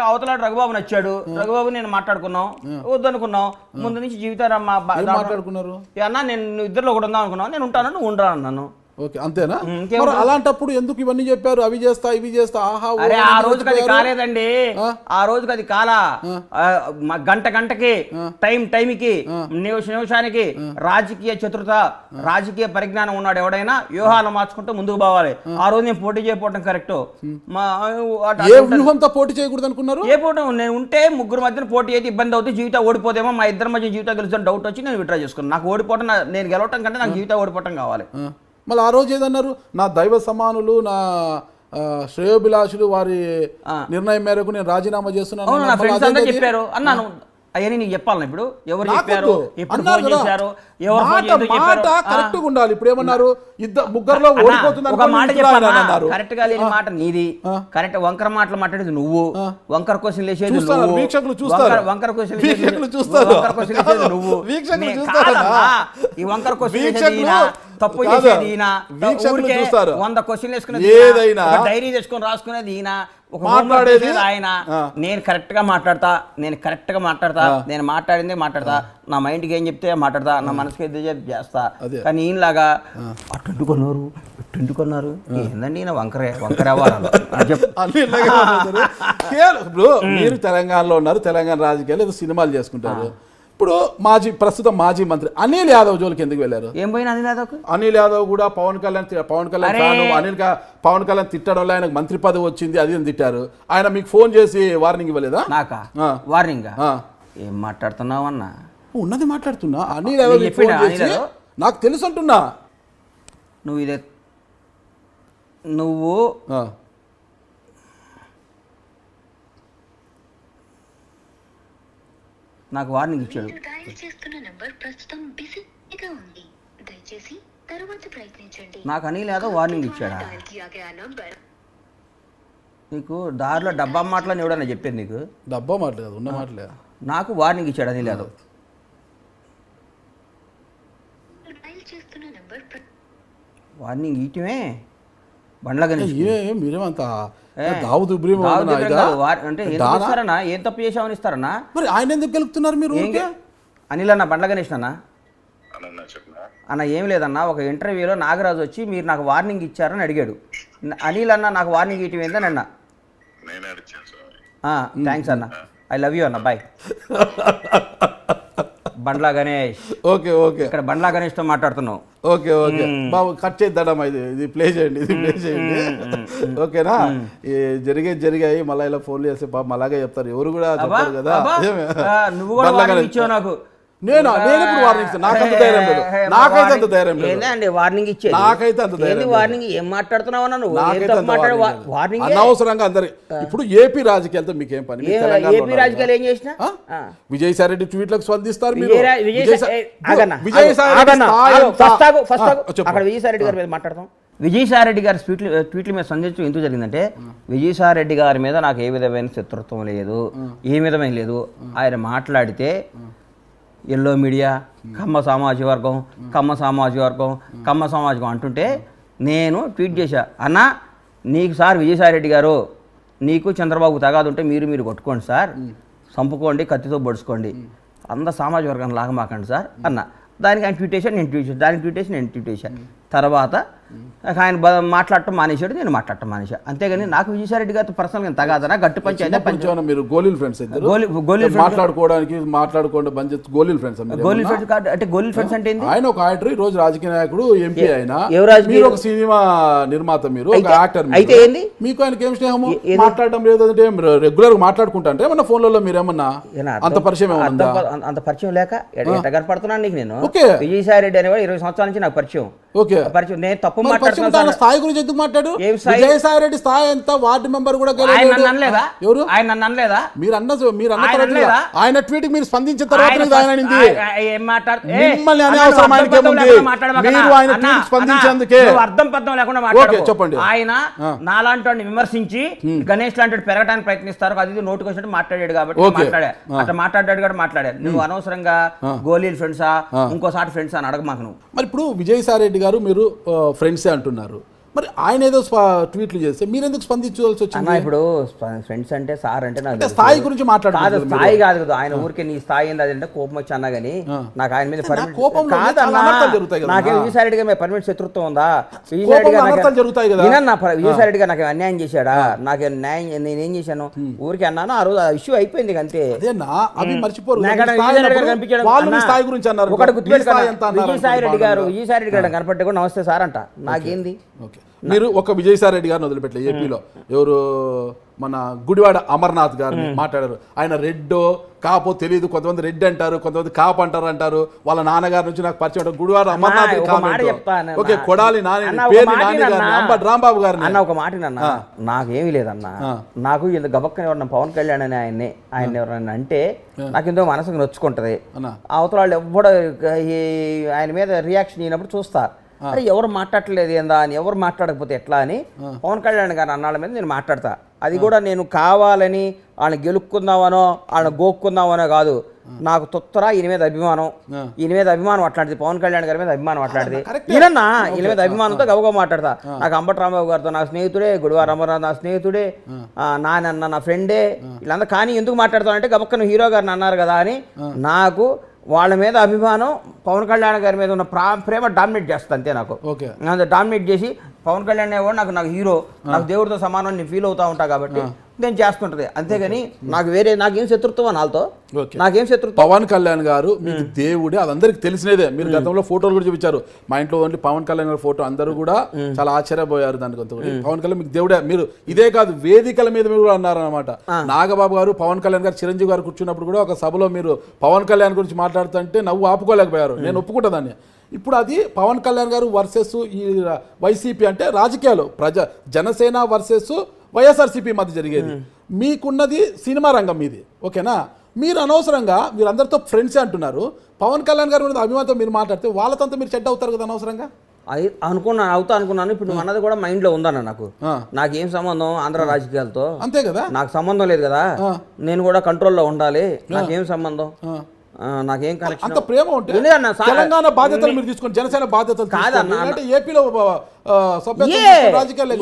అవతల రఘుబాబు నచ్చాడు. రఘుబాబు నేను మాట్లాడుకున్నాం, వద్దనుకున్నాం. ముందు నుంచి జీవితాన్ని మాట్లాడుకున్నారు అన్నా. నేను ఇద్దరు ఒకటి ఉందాం అనుకున్నావు, నేను ఉంటాను, నువ్వు ఉండరా అన్నాను. ఓకే, అంతేనా? అలాంటప్పుడు ఎందుకు ఇవన్నీ చెప్పారు? అవి చేస్తా ఇవి చేస్తా. ఆహా, ఆ రోజుకి అది కాలేదండి. ఆ రోజుకి అది కాలా. గంటకి టైంకి నిమిషానికి రాజకీయ చతురత, రాజకీయ పరిజ్ఞానం ఉన్నాడు ఎవడైనా వ్యూహాలు మార్చుకుంటూ ముందుకు పోవాలి. ఆ రోజు నేను పోటీ చేయకపోవడం కరెక్ట్. వ్యూహంతో పోటీ చేయకూడదు అనుకున్నారు? ఏ పోటీ? నేను ఉంటే ముగ్గురు మధ్యన పోటీ అయితే ఇబ్బంది అవుతుంది, జీవితం ఓడిపోతేమో, మా ఇద్దరి మధ్య జీవితం గెలుచుని డౌట్ వచ్చి నేను విత్డ్రా చేసుకున్నాను. నాకు ఓడిపోవటం, నేను గెలవటం కంటే నాకు జీవితం ఓడిపోవటం కావాలి. మళ్ళీ ఆ రోజు ఏదన్నారు? నా దైవ సమానులు, నా శ్రేయోభిలాషులు వారి నిర్ణయం మేరకు నేను రాజీనామా చేస్తున్నాను చెప్పారు అన్నాను. అవన్నీ నీకు చెప్పాలి. ఇప్పుడు ఎవరు చెప్పారు, ఎప్పుడు ఫోన్ చేశారు, కరెక్ట్ గా ఉండాలి. ఇప్పుడు ఏమన్నారు? ముగ్గురులో ఒక మాట చెప్పారు, కరెక్ట్ గా లేని మాట నీది. కరెక్ట్ వంకర మాటలు మాట్లాడేది నువ్వు, వంకర క్వశ్చన్ వేసేది నువ్వు, వీక్షకులు చూస్తారు. వంకర క్వశ్చన్ వేసేది నువ్వు. ఈ వంకర క్వశ్చన్ వేసేది తప్పు చేసేది ఈయన. 100 క్వశ్చన్లు వేసుకునేది ఏదైనా డైరీ తెచ్చుకొని రాసుకునేది ఈయన. మాట్లాడేది ఆయన. నేను కరెక్ట్ గా మాట్లాడతా, నేను మాట్లాడిందే మాట్లాడతా, నా మైండ్కి ఏం చెప్తే మాట్లాడతా, నా మనసుకి ఏది చెప్తే చేస్తా. కానీ ఈయనలాగా అట్టుంటుకున్నారు ఏందండి ఈయన వంకర అవ్వాలి. మీరు తెలంగాణలో ఉన్నారు, తెలంగాణ రాజకీయాలు ఏదో సినిమాలు చేసుకుంటారు. ఇప్పుడు ప్రస్తుతం మాజీ మంత్రి అనిల్ యాదవ్ జోలికి ఎందుకు వెళ్ళారు? ఏం పోయిన అనిల్ యాదవ్? అనిల్ యాదవ్ కూడా పవన్ కళ్యాణ్ పవన్ కళ్యాణ్ తిట్టడం వల్ల ఆయనకు మంత్రి పదవి వచ్చింది, అది అని తిట్టారు. ఆయన మీకు ఫోన్ చేసి వార్నింగ్ ఇవ్వలేదా? నాకా వార్నింగ్? ఏం మాట్లాడుతున్నావు అన్న? ఉన్నది మాట్లాడుతున్నా. అనిల్ యాదవ్ నాకు తెలుసు అంటున్నా. నువ్వు నాకు వార్నింగ్ ఇచ్చాడు. నాకు అనిల్ యాదవ్ వార్నింగ్ ఇచ్చాడా? నీకు దారిలో డబ్బా మాటలని ఎవడన్నా చెప్పేది? నీకు డబ్బా మాటలేదు, ఉన్న మాటలే. నాకు వార్నింగ్ ఇచ్చాడు అనిల్ యాదవ్. వార్నింగ్ ఇయటమే బండ్ల గణేష్. మీరేమంతా అంటే ఇస్తారన్నా? ఏం తప్పు చేసామని ఇస్తారన్నా? మరి ఆయన ఎందుకు గెలుపుతున్నారు మీరు? అనిల్ అన్న, బండ్ల గణేష్ అన్న ఏం లేదన్నా, ఒక ఇంటర్వ్యూలో నాగరాజు వచ్చి మీరు నాకు వార్నింగ్ ఇచ్చారని అడిగాడు. అనిల్ అన్న నాకు వార్నింగ్ ఇవ్వటం ఏందని అన్న. థ్యాంక్స్ అన్న, ఐ లవ్ యూ అన్న, బాయ్ బండ్లా గణేష్. ఓకే ఓకే ఇక్కడ బండ్లా గణేష్తో మాట్లాడుతున్నావు. ఓకే ఓకే బాబు కట్ చేద్దాడమ్మా, ఇది ప్లే చేయండి, ఇది ప్లే చేయండి. ఓకేనా? జరిగాయి మళ్ళీ ఇలా ఫోన్లు చేస్తే పాపం అలాగే చెప్తారు, ఎవరు కూడా చెప్పారు కదా. నువ్వు కూడా వార్నింగ్ ఇచ్చావు నాకు. నేను ఇప్పుడు వార్నింగ్ ఇస్తాను, నాకంత ధైర్యం లేదు, నాకైతే అంత ధైర్యం లేదు. ఏందండి వార్నింగ్ ఇచ్చేది? నాకైతే అంత ధైర్యం వార్నింగ్ ఏం మాట్లాడుతున్నావు నువ్వు? వార్నింగ్ అనవసరంగా అందరి. ఇప్పుడు ఏపీ రాజకీయాలతో మీకేం పని? ఏపీ రాజకీయాలు ఏం చేసినా విజయసాయి రెడ్డి ట్వీట్లకు స్పందిస్తారు మీరు. అక్కడ విజయసాయి రెడ్డి గారి మీద మాట్లాడతాం. విజయసాయి రెడ్డి గారి ట్వీట్ల మీద సందేశం ఎందుకు జరిగిందంటే, విజయసాయి రెడ్డి గారి మీద నాకు ఏ విధమైన శత్రుత్వం లేదు, ఏ విధమైన లేదు. ఆయన మాట్లాడితే ఎల్లో మీడియా కమ్మ సామాజిక వర్గం కమ్మ సామాజికం అంటుంటే నేను ట్వీట్ చేశా, అన్న నీకు సార్ విజయసాయి రెడ్డి గారు, నీకు చంద్రబాబు తగాదు ఉంటే మీరు కొట్టుకోండి సార్, చంపుకోండి, కత్తితో పొడుచుకోండి, అంత సామాజిక వర్గాన్ని లాగమాకండి సార్ అన్న. దానికి ఆయన ట్వీట్ చేశాను, నేను ట్వీట్ చేశాను. తర్వాత ఆయన మాట్లాడటం మానేశాడు, నేను మాట్లాడటం మానేశా. అంతేగాని నాకు విజయసాయి రెడ్డి గారితో పర్సనల్గా తగాదనా గట్టి పంచాయతీ. మీరు గోళీల ఫ్రెండ్స్ మాట్లాడుకోవడానికి గోళీల ఫ్రెండ్స్ అంటే గోళీల ఫ్రెండ్స్ అంటే ఆయన ఒక యాక్టర్, ఈ రోజు రాజకీయ నాయకుడు, ఎంపీ. ఆయన మీరు ఒక సినిమా నిర్మాత, మీరు ఒక యాక్టర్. అయితే ఏంది మీకు ఆయనకి ఏం స్నేహము? మాట్లాడడం లేదంటే రెగ్యులర్ గా మాట్లాడుకుంటా అంటే ఏమన్నా ఫోన్లలో మీరేమన్నా అంత పరిచయం ఏమన్నా? అంత పరిచయం లేక ఎట్ట కనపడుతున్నాను నీకు నేను. విజయసాయి రెడ్డి అనేవాడు 20 సంవత్సరాల నుంచి నాకు పరిచయం. పరిచయం నేను తప్పు మాట్లాడుతున్నాను. స్థాయి గురించి ఎందుకు మాట్లాడు? విజయసాయి రెడ్డి స్థాయి ఎంత? వార్డు మెంబర్ కూడా ఎవరు ఆయన నన్ను అనలేదా? మీరు అన్న ఆయన ట్వీట్ మీరు స్పందించిన తర్వాత మిమ్మల్ని అనే అవసరం ఆయనకి ఏముంది? మీరు ఆయన ట్వీట్ స్పందించేందుకే అర్థం పర్థం లేకుండా మాట్లాడు. చెప్పండి. ఆయన నాలాంటి వాడిని విమర్శించి గణేష్ లాంటి పెరగడానికి ప్రయత్నిస్తారు, అది నోటుకు వచ్చినట్టు మాట్లాడాడు కాబట్టి అట్లా మాట్లాడాడు కాబట్టి మాట్లాడాడు. నువ్వు అనవసరంగా గోళీలు ఫ్రెండ్సా ఇంకోసారి ఫ్రెండ్స్ అని అడగమాకు నువ్వు. మరి ఇప్పుడు విజయసాయి రెడ్డి గారు మీరు ఫ్రెండ్సే అంటున్నారు, మరి ఆయన ఏదో ట్వీట్లు చేస్తే మీరు ఎందుకు స్పందించవలసి వచ్చింది? ఇప్పుడు ఫ్రెండ్స్ అంటే సార్ అంటే నాకు స్థాయి గురించి మాట్లాడారు. స్థాయి కాదు కదా ఆయన ఊరికే నీ స్థాయి ఏంది అదంటే కోపం వచ్చి అన్నా కానీ నాకు ఆయన మీద నాకే విజయసాయి రెడ్డి గారి మీద పర్మిట్ శత్రుత్వం ఉందా? విజయసాయి రెడ్డి గారు నాకు అన్యాయం చేశాడా? నాకు న్యాయం నేనేం చేశాను? ఊరికి అన్నాను, ఆ రోజు ఆ ఇష్యూ అయిపోయింది అంతే. ఒకటి గుర్తుపెట్టుకున్నా, విజయసాయి రెడ్డి గారు కనపడ్డా కూడా నమస్తే సార్ అంట, నాకేంది? మీరు ఒక విజయసాయి రెడ్డి గారిని వదిలిపెట్టలేదు. ఏపీలో ఎవరు మన గుడివాడ అమర్నాథ్ గారిని మాట్లాడారు. ఆయన రెడ్డో కాపో తెలియదు, కొంతమంది రెడ్ అంటారు, కొంతమంది కాప్ అంటారు. వాళ్ళ నాన్నగారి నుంచి నాకు పరిచయం. గుడివాడ అమర్నాథ్ ఓకే, కొడాలి నాని అంబటి రాంబాబు గారిని అన్న ఒక మాట అన్న, నాకేమీ లేదన్న. నాకు ఇంత గబక్కని ఎవరన్నా పవన్ కళ్యాణ్ అని ఆయన ఎవరన్నా అంటే నాకు ఎంతో మనసుకు నొచ్చుకుంటది. అవతల వాళ్ళు ఎవ్వడ ఆయన మీద రియాక్షన్ అయినప్పుడు చూస్తా, అరే ఎవరు మాట్లాడలేదు ఏందా అని, ఎవరు మాట్లాడకపోతే ఎట్లా అని పవన్ కళ్యాణ్ గారి అన్నాళ్ళ మీద నేను మాట్లాడతా. అది కూడా నేను కావాలని ఆయన గెలుక్కుందామనో ఆయన గోక్కుందామనో కాదు. నాకు తొత్తరా ఈయన మీద అభిమానం అట్లాంటిది, పవన్ కళ్యాణ్ గారి మీద అభిమానం అట్లాంటిది. ఈయన మీద అభిమానంతో గబగబా మాట్లాడతా. నాకు అంబటి రాంబాబు గారితో నా స్నేహితుడే, గుడివాడ అమర్నాథ్ నా స్నేహితుడే, నాన్న నా ఫ్రెండే, వీళ్ళంతా. కానీ ఎందుకు మాట్లాడతానంటే గబక్కను హీరో గారిని అన్నారు కదా అని నాకు వాళ్ళ మీద అభిమానం, పవన్ కళ్యాణ్ గారి మీద ఉన్న ప్రేమ డామినేట్ చేస్తుంది అంతే. నాకు డామినేట్ చేసి పవన్ కళ్యాణ్ అనేవాడు నాకు హీరో, నాకు దేవుడితో సమానం నేను ఫీల్ అవుతా ఉంటా కాబట్టి నేను చేస్తుంటది. అంతేగాని నాకేం శత్రుత్వం వాళ్ళతో, నాకేం శత్రుత్వం. పవన్ కళ్యాణ్ గారు మీకు దేవుడే, అది అందరికి తెలిసినదే. మీరు గతంలో ఫోటోలు కూడా చూపించారు, మా ఇంట్లో ఓన్లీ పవన్ కళ్యాణ్ గారి ఫోటో. అందరూ కూడా చాలా ఆశ్చర్యపోయారు దానికి. కొంత పవన్ కళ్యాణ్ మీకు దేవుడే. మీరు ఇదే కాదు, వేదికల మీద మీరు కూడా అన్నారనమాట. నాగబాబు గారు, పవన్ కళ్యాణ్ గారు, చిరంజీవి గారు కూర్చున్నప్పుడు కూడా ఒక సభలో మీరు పవన్ కళ్యాణ్ గురించి మాట్లాడుతుంటే నవ్వు ఆపుకోలేకపోయారు. నేను ఒప్పుకుంటా దాన్ని. ఇప్పుడు అది పవన్ కళ్యాణ్ గారు వర్సెస్ ఈ వైసీపీ అంటే రాజకీయాలు, జనసేన వర్సెస్ వైఎస్ఆర్సీపీ మధ్య జరిగేది. మీకున్నది సినిమా రంగం మీది, ఓకేనా? మీరు అనవసరంగా మీరు అందరితో ఫ్రెండ్సే అంటున్నారు. పవన్ కళ్యాణ్ గారి మీద అభిమానంతో మీరు మాట్లాడితే వాళ్ళతో మీరు చెడ్డ అవుతారు కదా అనవసరంగా. అది అనుకున్నాను. ఇప్పుడు నువ్వు అన్నది కూడా మైండ్ లో ఉందన్న. నాకేం సంబంధం ఆంధ్ర రాజకీయాలతో? అంతే కదా, నాకు సంబంధం లేదు కదా. నేను కూడా కంట్రోల్లో ఉండాలి. నాకేం సంబంధం? నాకేం కనెక్షన్? అంత ప్రేమ ఉంటే తెలంగాణ బాధ్యతలు మీరు తీసుకొని జనసేన బాధ్యతలు కాదన్న. ఏపీలో రాజకీయాలు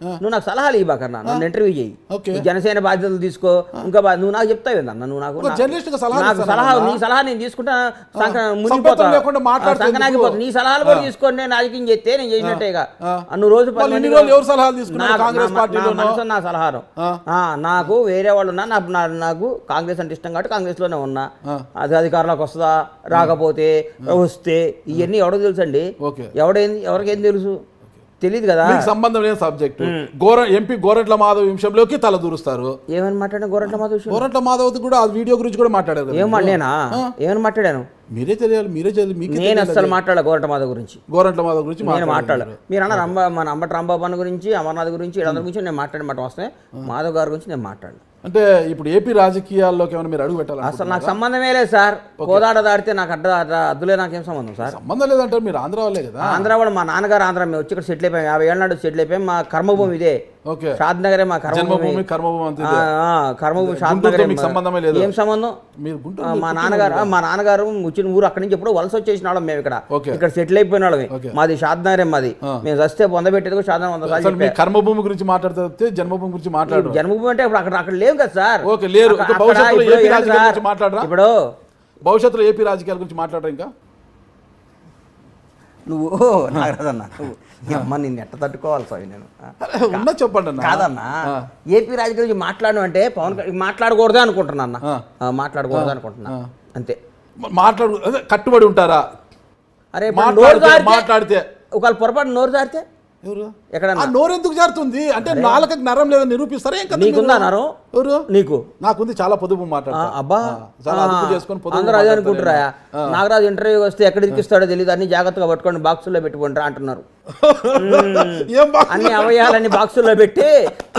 నువ్వు నాకు సలహాలు ఇవ్వకన్నా నన్ను ఇంటర్వ్యూ చేయి ఓకే. నువ్వు జనసేన బాధ్యతలు తీసుకో ఇంకా నువ్వు నాకు చెప్తావు ఏందన్న నువ్వు నాకు జర్నలిస్ట్ గా సలహా నాకు సలహా నీ సలహా నేను తీసుకుంటా సభ్యత్వం లేకుండా మాట్లాడితే సంకనాగిపోతా నీ సలహాలు కూడా తీసుకొని నేను రాజకీయం చేస్తే నేను చేసినట్టేగా నువ్వు రోజు వాళ్ళు ఇన్ని రోజులు ఎవరు సలహాలు తీసుకున్నారు కాంగ్రెస్ పార్టీలో నా సలహాలు నాకు వేరే వాళ్ళు ఉన్నా నాకు కాంగ్రెస్ అంటే ఇష్టం కాబట్టి కాంగ్రెస్ లోనే ఉన్నా అది అధికారంలోకి వస్తుందా రాకపోతే వస్తే ఇవన్నీ ఎవడో తెలుసు అండి ఎవరికేం తెలుసు తెలియదు కదా మీకు సంబంధం లేని సబ్జెక్ట్ ఎంపీ గోరంట్ల మాధవ్ విషయంలోకి తల దూరుస్తారు. ఏమని మాట్లాడాను గోరంట్ల మాధవ్ గోరంట్ల మాధవ్ కూడా ఆ వీడియో గురించి కూడా మాట్లాడారు. నేనా ఏమని మాట్లాడాను మీరే తెలియాలి నేను అసలు మాట్లాడా గోరంట్ల మాధవ్ గురించి నేను మాట్లాడాను మీరు అన్నారు మన అంబటి రాంబాబు అన్న గురించి అమర్నాథ్ గురించి వీళ్ళందరి గురించి నేను మాట్లాడమాట వస్తాయి మాధవ్ గారి గురించి నేను మాట్లాడాను. అంటే ఇప్పుడు ఏపీ రాజకీయాల్లోకి ఏమైనా మీరు అడుగు పెట్టాలి? అసలు నాకు సంబంధమే లేదు సార్. కోదాడ దాడితే నాకు అద్దులే నాకేం సంబంధం సార్? సంబంధం లేదంటారు మీరు ఆంధ్ర వాళ్ళే కదా. ఆంధ్ర వాళ్ళు మా నాన్నగారు ఆంధ్ర మేము వచ్చి ఇక్కడ సెటిల్ అయిపోయాం 50 ఏళ్ళ నాడు సెటిల్ అయిపోయాం. మా కర్మభూమి ఇదే షాద్ నగరే మా కర్మభూమి షాద్ నగర్. ఏం సంబంధం? మా నాన్నగారు వచ్చిన ఊరు అక్కడి నుంచి ఎప్పుడు వలస వచ్చేసిన వాళ్ళం మేము ఇక్కడ సెటిల్ అయిపోయిన వాళ్ళమే. మాది షాద్ నగరే మాది. మేము వస్తే పొందబెట్టేది షాద్ నగర్. కర్మభూమి గురించి మాట్లాడితే జన్మభూమి గురించి మాట్లాడు. జన్మభూమి అంటే అక్కడ లేవు కదా సార్. ఇప్పుడు భవిష్యత్తులో ఏపీ రాజకీయాల గురించి మాట్లాడరు ఇంకా నువ్వు నాగరాజన్న అమ్మ నిన్ను ఎట్ట తట్టుకోవాలి సార్ నేను ఉన్నా చెప్పండి అన్న. కాదన్నా ఏపీ రాజకీయాల గురించి మాట్లాడడం అంటే పవన్ మాట్లాడకూడదు అనుకుంటున్నా అన్న మాట్లాడకూడదు అనుకుంటున్నా అంతే. కట్టుబడి ఉంటారా? అరే మాట్లాడితే ఒకవేళ పొరపాటు నోరు జారితే ఎక్కడ నోరు ఎందుకు జారుతుంది? అంటే నాలుకకి నరం లేదని నిరూపిస్తారా? నీకుందా నరం? నీకు నాకుంది. చాలా పొదుపు అబ్బా అందరూ అదే అనుకుంటారా? నాగరాజు ఇంటర్వ్యూ వస్తే ఎక్కడ ఇరికిస్తాడో తెలియదు అన్ని జాగ్రత్తగా పట్టుకోండి బాక్సుల్లో పెట్టుకుంటారా అంటున్నారు. అన్ని అవయాలన్నీ బాక్సుల్లో పెట్టి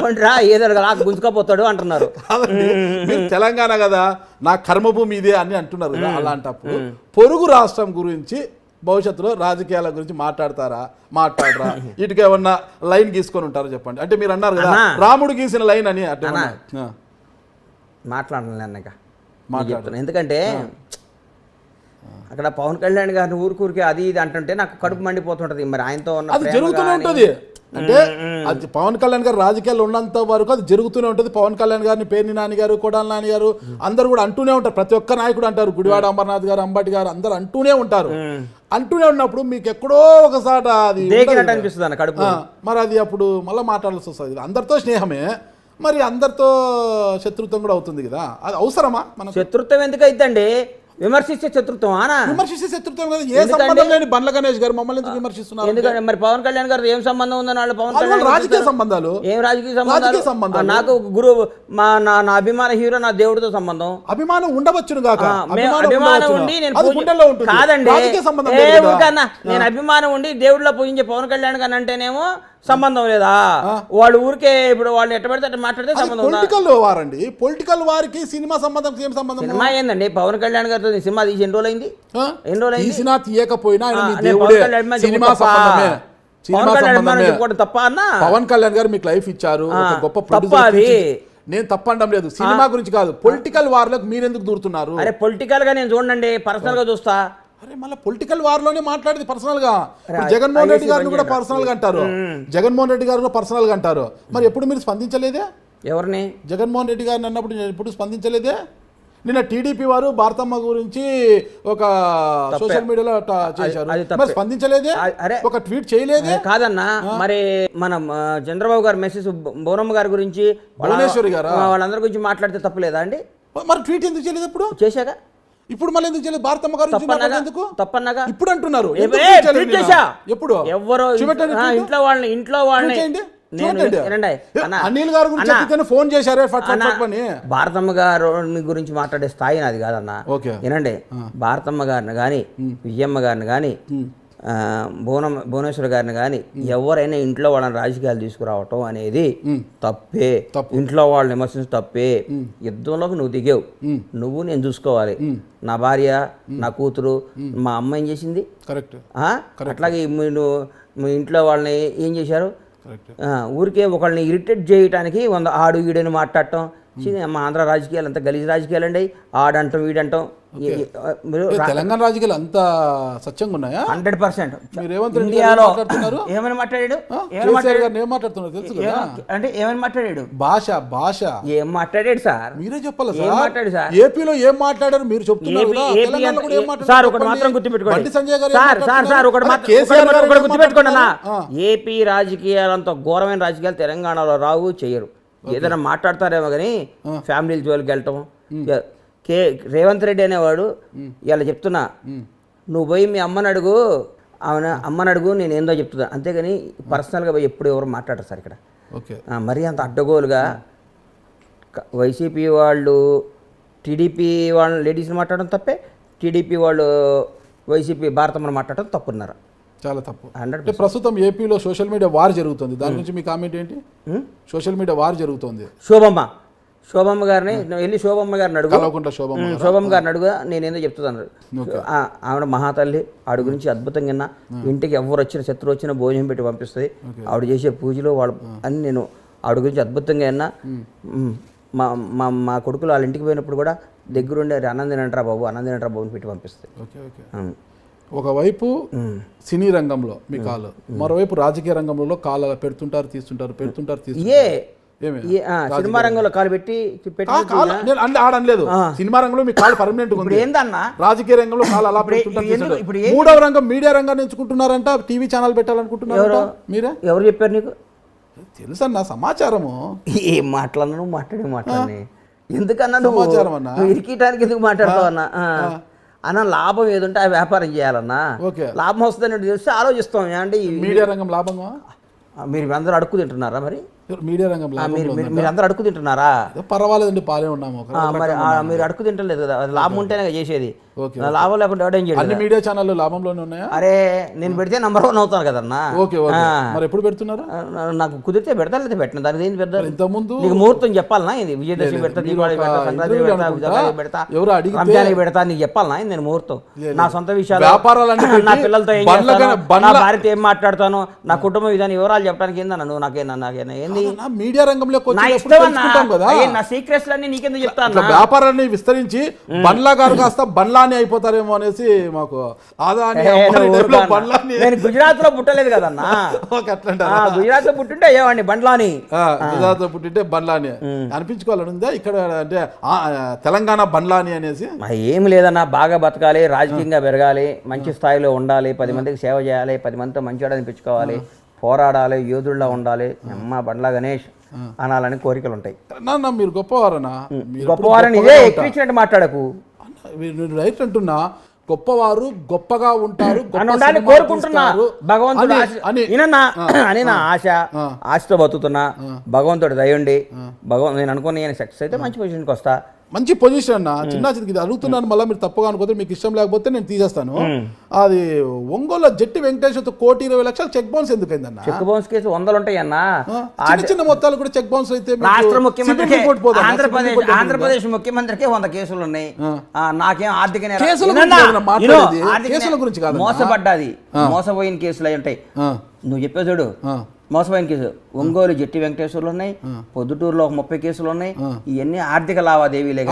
కొండ్రా ఏదో గుంజుకపోతాడు అంటున్నారు. తెలంగాణ కదా నా కర్మభూమి ఇదే అని అంటున్నారు కదా. అలాంటప్పుడు పొరుగు రాష్ట్రం గురించి భవిష్యత్తులో రాజకీయాల గురించి మాట్లాడరా? ఇటుక ఏమన్నా లైన్ గీసుకొని ఉంటారో చెప్పండి. అంటే మీరు అన్నారు కదా రాముడు గీసిన లైన్ అని అట్లా మాట్లాడను. ఎందుకంటే అక్కడ పవన్ కళ్యాణ్ గారిని ఊరికే అది ఇది అంటుంటే నాకు కడుపు మండిపోతుంటది. మరి ఆయనతో అది జరుగుతూనే ఉంటుంది. అంటే అది పవన్ కళ్యాణ్ గారు రాజకీయాల్లో ఉన్నంత వరకు అది జరుగుతూనే ఉంటుంది. పవన్ కళ్యాణ్ గారిని పేర్ని నాని గారు కొడాలి నాని గారు అందరూ కూడా అంటూనే ఉంటారు. ప్రతి ఒక్క నాయకుడు అంటారు. గుడివాడ అమర్నాథ్ గారు అంబటి గారు అందరూ అంటూనే ఉంటారు. అంటూనే ఉన్నప్పుడు మీకు ఎక్కడో ఒకసారి అది అనిపిస్తుంది కడుపు. మరి అది అప్పుడు మళ్ళీ మాట్లాడాల్సి వస్తుంది. అందరితో స్నేహమే మరి అందరితో శత్రుత్వం కూడా అవుతుంది కదా. అది అవసరమా? మన శత్రుత్వం ఎందుకు అయిద్దండి? విమర్శిస్తే శత్రుత్వం కదా. ఏ సంబంధం లేని బండ్ల గణేష్ గారు మమ్మల్ని ఎందుకు విమర్శిస్తున్నారు? ఎందుకంటే మరి పవన్ కళ్యాణ్ గారు ఏం సంబంధం ఉందని వాళ్ళు పవన్ కళ్యాణ్ రాజకీయ సంబంధాలు ఏం రాజకీయ సంబంధాలు? నాకు గురువు నా అభిమాన హీరో నా దేవుడితో సంబంధం. అభిమానం ఉండవచ్చును కాక అభిమానం ఉండి కాదండి నేను అభిమానం ఉండి దేవుడిలో పూజించే పవన్ కళ్యాణ్ గారు అంటేనేమో సంబంధం లేదా? వాళ్ళు ఊరికే ఇప్పుడు వాళ్ళు ఎట్ట పడితే అట్లా మాట్లాడితే సంబంధం. పొలిటికల్ వారికి సినిమా సంబంధం ఏం సంబంధం? సినిమా ఏందండి? పవన్ కళ్యాణ్ గారితో సినిమా తీసి ఎన్ని రోజులైంది? తీయకపోయినా తప్ప అన్న పవన్ కళ్యాణ్ గారు మీకు లైఫ్ ఇచ్చారు, గొప్ప ప్రొడ్యూసర్. నేను తప్పండం లేదు, సినిమా గురించి కాదు. పొలిటికల్ వార్లకు మీరెందుకు దూరుతున్నారు? అరే పొలిటికల్ గా నేను చూడండి, పర్సనల్ గా చూస్తా. అరే మళ్ళీ పొలిటికల్ వార్ లోనే మాట్లాడేది పర్సనల్ గా. జగన్మోహన్ రెడ్డి గారిని కూడా పర్సనల్ గా అంటారు. జగన్మోహన్ రెడ్డి గారు పర్సనల్ గా అంటారు. మరి ఎప్పుడు మీరు స్పందించలేదే? ఎవరిని? జగన్మోహన్ రెడ్డి గారిని అన్నప్పుడు నేను ఎప్పుడు స్పందించలేదే? నిన్న టీడీపీ వారు భారతమ్మ గురించి ఒక సోషల్ మీడియాలో చేశారు, స్పందించలేదే? ఒక ట్వీట్ చేయలేదే? కాదన్నా మరి మనం చంద్రబాబు గారు మెసేజ్ బోనమ్మ గారి గురించి భువనేశ్వరి గారు వాళ్ళందరి గురించి మాట్లాడితే తప్పలేదా అండి? మరి ట్వీట్ ఎందుకు చేయలేదు? అప్పుడు చేశాక ఇప్పుడు మళ్ళీ ఎందుకు చేయలేదు? భారతమ్మ గారు ఎందుకు తప్పన్నగా ఇప్పుడు అంటున్నారు? ఎప్పుడు ఎవరో ఇంట్లో వాళ్ళని అనిల్ గారు గురించి ఫోన్ చేశారే భారతమ్మ గారు గురించి మాట్లాడే స్థాయి నాది కాదన్నా. ఏనండి భారతమ్మ గారిని కానీ విజయమ్మ గారిని కానీ భువనేశ్వర్ గారిని కానీ ఎవరైనా ఇంట్లో వాళ్ళని రాజకీయాలు తీసుకురావటం అనేది తప్పే. ఇంట్లో వాళ్ళని విమర్శించడం తప్పే. యుద్ధంలోకి నువ్వు దిగావు, నువ్వు నేను చూసుకోవాలి. నా భార్య, నా కూతురు, మా అమ్మ ఏం చేసింది? అట్లాగే మీ ఇంట్లో వాళ్ళని ఏం చేశారు? ఊరికే ఒకళ్ళని ఇరిటేట్ చేయడానికి ఆడు ఈడని మాట్లాడటం, మా ఆంధ్ర రాజకీయాలు అంతా గలీజ్ రాజకీయాలు అండి, ఆడంటాం వీడంటాం. మీరు తెలంగాణ రాజకీయాలు అంత సత్యంగా ఉన్నాయా? 100%. మీరు రేవంత్ రెడ్డి ఇండియాలో మాట్లాడుతున్నారు, ఏమని మాట్లాడాడు, కేసీఆర్ గారిని ఏం మాట్లాడుతున్నారు తెలుసు కదా? అంటే ఏమని మాట్లాడాడు, భాష ఏం మాట్లాడాడు సార్, మీరే చెప్పాలి ఏం సార్. మాట్లాడు సార్, ఏపీలో ఏం మాట్లాడారు మీరు చెప్తున్నారు కదా? తెలంగాణలో కూడా ఏం మాట్లాడారు సార్ ఒకటి చెప్పండి. మాత్రం గుర్తుపెట్టుకోండి బండి సంజయ్ గారు ఏం సార్ మాట్లాడుతున్నారు? ఒకటి మాత్రం కేసీఆర్ గారు ఏం గుర్తుపెట్టుకోండి అన్న, మాట్లాడుతున్నారు? ఏపీ రాజకీయాలంత ఘోరమైన రాజకీయాలు తెలంగాణలో రావు, చేయరు. ఏదైనా మాట్లాడతారేమో కానీ ఫ్యామిలీల జోలికి వెళ్ళటం. రేవంత్ రెడ్డి అనేవాడు ఇలా చెప్తున్నా, నువ్వు పోయి మీ అమ్మని అడుగు, అమ్మని అడుగు, నేను ఏందో చెప్తున్నా, అంతేగాని పర్సనల్గా పోయి ఎప్పుడు ఎవరు మాట్లాడరు సార్ ఇక్కడ. మరీ అంత అడ్డగోలుగా వైసీపీ వాళ్ళు టీడీపీ వాళ్ళు లేడీస్ని మాట్లాడడం తప్పే, టీడీపీ వాళ్ళు వైసీపీ భారతమ్మని మాట్లాడడం తప్పున్నారు. చాలా తప్పు. అంటే ప్రస్తుతం ఏపీలో సోషల్ మీడియా వార్ జరుగుతుంది, దాని గురించి మీ కామెంట్ ఏంటి? సోషల్ మీడియా వార్ జరుగుతుంది. శోభమ్మ గారిని వెళ్ళి శోభమ్మ గారిని అడుగు, శోభమ్మ గారిని అడుగు, నేనేందో చెప్తున్నాను. ఆవిడ మహాతల్లి, ఆవిడ గురించి అద్భుతంగా విన్నా. ఇంటికి ఎవరు వచ్చిన శత్రువు వచ్చినా భోజనం పెట్టి పంపిస్తుంది. ఆవిడ చేసే పూజలు వాళ్ళు అని నేను ఆవిడ గురించి అద్భుతంగా విన్నా. మా కొడుకులు వాళ్ళ ఇంటికి పోయినప్పుడు కూడా దగ్గరుండే అన్నం తినంటారా బాబు, అన్నం తినంటారా బాబుని పెట్టి పంపిస్తుంది. ఒకవైపు సినీ రంగంలో మీ కాలు, మరోవైపు రాజకీయ రంగంలో కాలు పెడుతుంటారు తీస్తుంటారు. సినిమా రంగంలో కాలు పెట్టి ఆడలేదు. సినిమా రంగంలో మీ కాలు పర్మనెంట్ ఉంది. ఏందన్నా రాజకీయ రంగంలో కాలు అలా పెడుతుంటారు. మూడవ రంగం మీడియా రంగాన్ని ఎంచుకుంటున్నారంట, టీవీ ఛానల్ పెట్టాలనుకుంటున్నారు. మీరే ఎవరు చెప్పారు నీకు? తెలుసన్నా సమాచారము. ఏం మాట్లాడినా నువ్వు మాట్లాడి ఎందుకన్నా సమాచారం అన్నా, ఇరికిటానికి ఎందుకు మాట్లాడతావు అన్నా? అన్న లాభం ఏదుంటే ఆ వ్యాపారం చేయాలన్నా, లాభం వస్తుందని తెలిసి ఆలోచిస్తాం. అంటే మీడియా రంగం లాభంగా మీరు అందరూ అడుక్కు తింటున్నారా? మరి మీడియా రంగం మీరు అందరూ అడుక్కు తింటున్నారా? పర్వాలేదండి, పాలే ఉన్నాము. మరి మీరు అడుక్కు తింటలేదు కదా, లాభం ఉంటేనే చేసేది. లాభం లేకుండా ఎవడేం చేయాలి? మీడియా ఛానల్ లాభంలోనే ఉన్నాయా? అరే నేను పెడితే నంబర్ 1 అవుతాను కదన్నా. మరి ఎప్పుడు పెడుతున్నారు? నాకు కుదిరితే పెడతా, లేదా పెట్టిన దానికి ఏంది పెద్ద. ఇంతకుముందు నీకు ముహూర్తం చెప్పాలనా? ఇది విజయదశమి పెడతా, దీపావళి పెడతా, సంక్రాంతి పెడతా, రంజానికి పెడతా, నీకు చెప్పాలనా? నేను ముహూర్తం నా సొంత విషయాలు, నా పిల్లలతో ఏం చేస్తాను, నా భార్యతో ఏం మాట్లాడతాను, నా కుటుంబం ఇదని వివరాలు చెప్పడానికి ఏందన్నా నువ్వు? నాకేనా ఏంది మీడియా రంగంలో నా ఇష్టం, నా సీక్రెట్స్ అన్ని నీకెందుకు చెప్తాను? వ్యాపారాన్ని విస్తరించి బండ్లా గారు కాస్త బండ్లా అయిపోతారేమో అనేసి మాకు నేను గుజరాత్ లో పుట్టలేదు కదన్నా. గుజరాత్ లో పుట్టింటే అయ్యేవాడిని బండ్లాని, గుజరాత్ లో పుట్టింటే బండ్లాని అనిపించుకోవాలని ఉందా ఇక్కడ? అంటే తెలంగాణ బండ్లాని అనేసి ఏమి లేదన్నా. బాగా బతకాలి, రాజకీయంగా పెరగాలి, మంచి స్థాయిలో ఉండాలి, 10 మందికి సేవ చేయాలి, 10 మందితో మంచిగా అనిపించుకోవాలి, పోరాడాలి, యోధుల్లా ఉండాలి, అమ్మ బండ్లా గణేష్ అనాలని కోరికలు ఉంటాయి. మీరు గొప్పవారనా? గొప్పవారని ఇదే ఎక్కించినట్టు మాట్లాడకు. రైట్ అంటున్నా, గొప్పవారు గొప్పగా ఉంటారు కోరుకుంటున్నా. భగవంతుడు అని నా ఆశతో బతుకుతున్నా. భగవంతుడు దయండి. నేను అనుకుని సక్సెస్ అయితే మంచి పొజిషన్కి వస్తా. మంచి పొజిషన్ అన్న. చిన్న ఇది అడుగుతున్నాను, మళ్ళీ మీరు తప్పుగా అనుకోతే, మీకు ఇష్టం లేకపోతే నేను తీసేస్తాను. అది ఒంగోలు జట్టి వెంకటేశ్వర 1,20,00,000 చెక్ బౌన్స్ ఎందుకైందన్న? చెక్ బౌన్స్ కేసు 100 ఉంటాయి అన్న. చిన్న మొత్తాలు కూడా చెక్ బౌన్స్ అయితే రాష్ట్ర ముఖ్యమంత్రి ఆంధ్రప్రదేశ్ ముఖ్యమంత్రికి 100 కేసులు ఉన్నాయి. నాకేం ఆర్థిక కేసుల గురించి కాదు, మోసపడ్డాది, మోసపోయిన కేసులు అయి ఉంటాయి. నువ్వు చెప్పే చూడు, మోసపోయిన కేసు ఒంగోలు జట్టి వెంకటేశ్వర్లు ఉన్నాయి, పొద్దుటూరులో 30 కేసులు ఉన్నాయి. ఇవన్నీ ఆర్థిక లావాదేవీలే.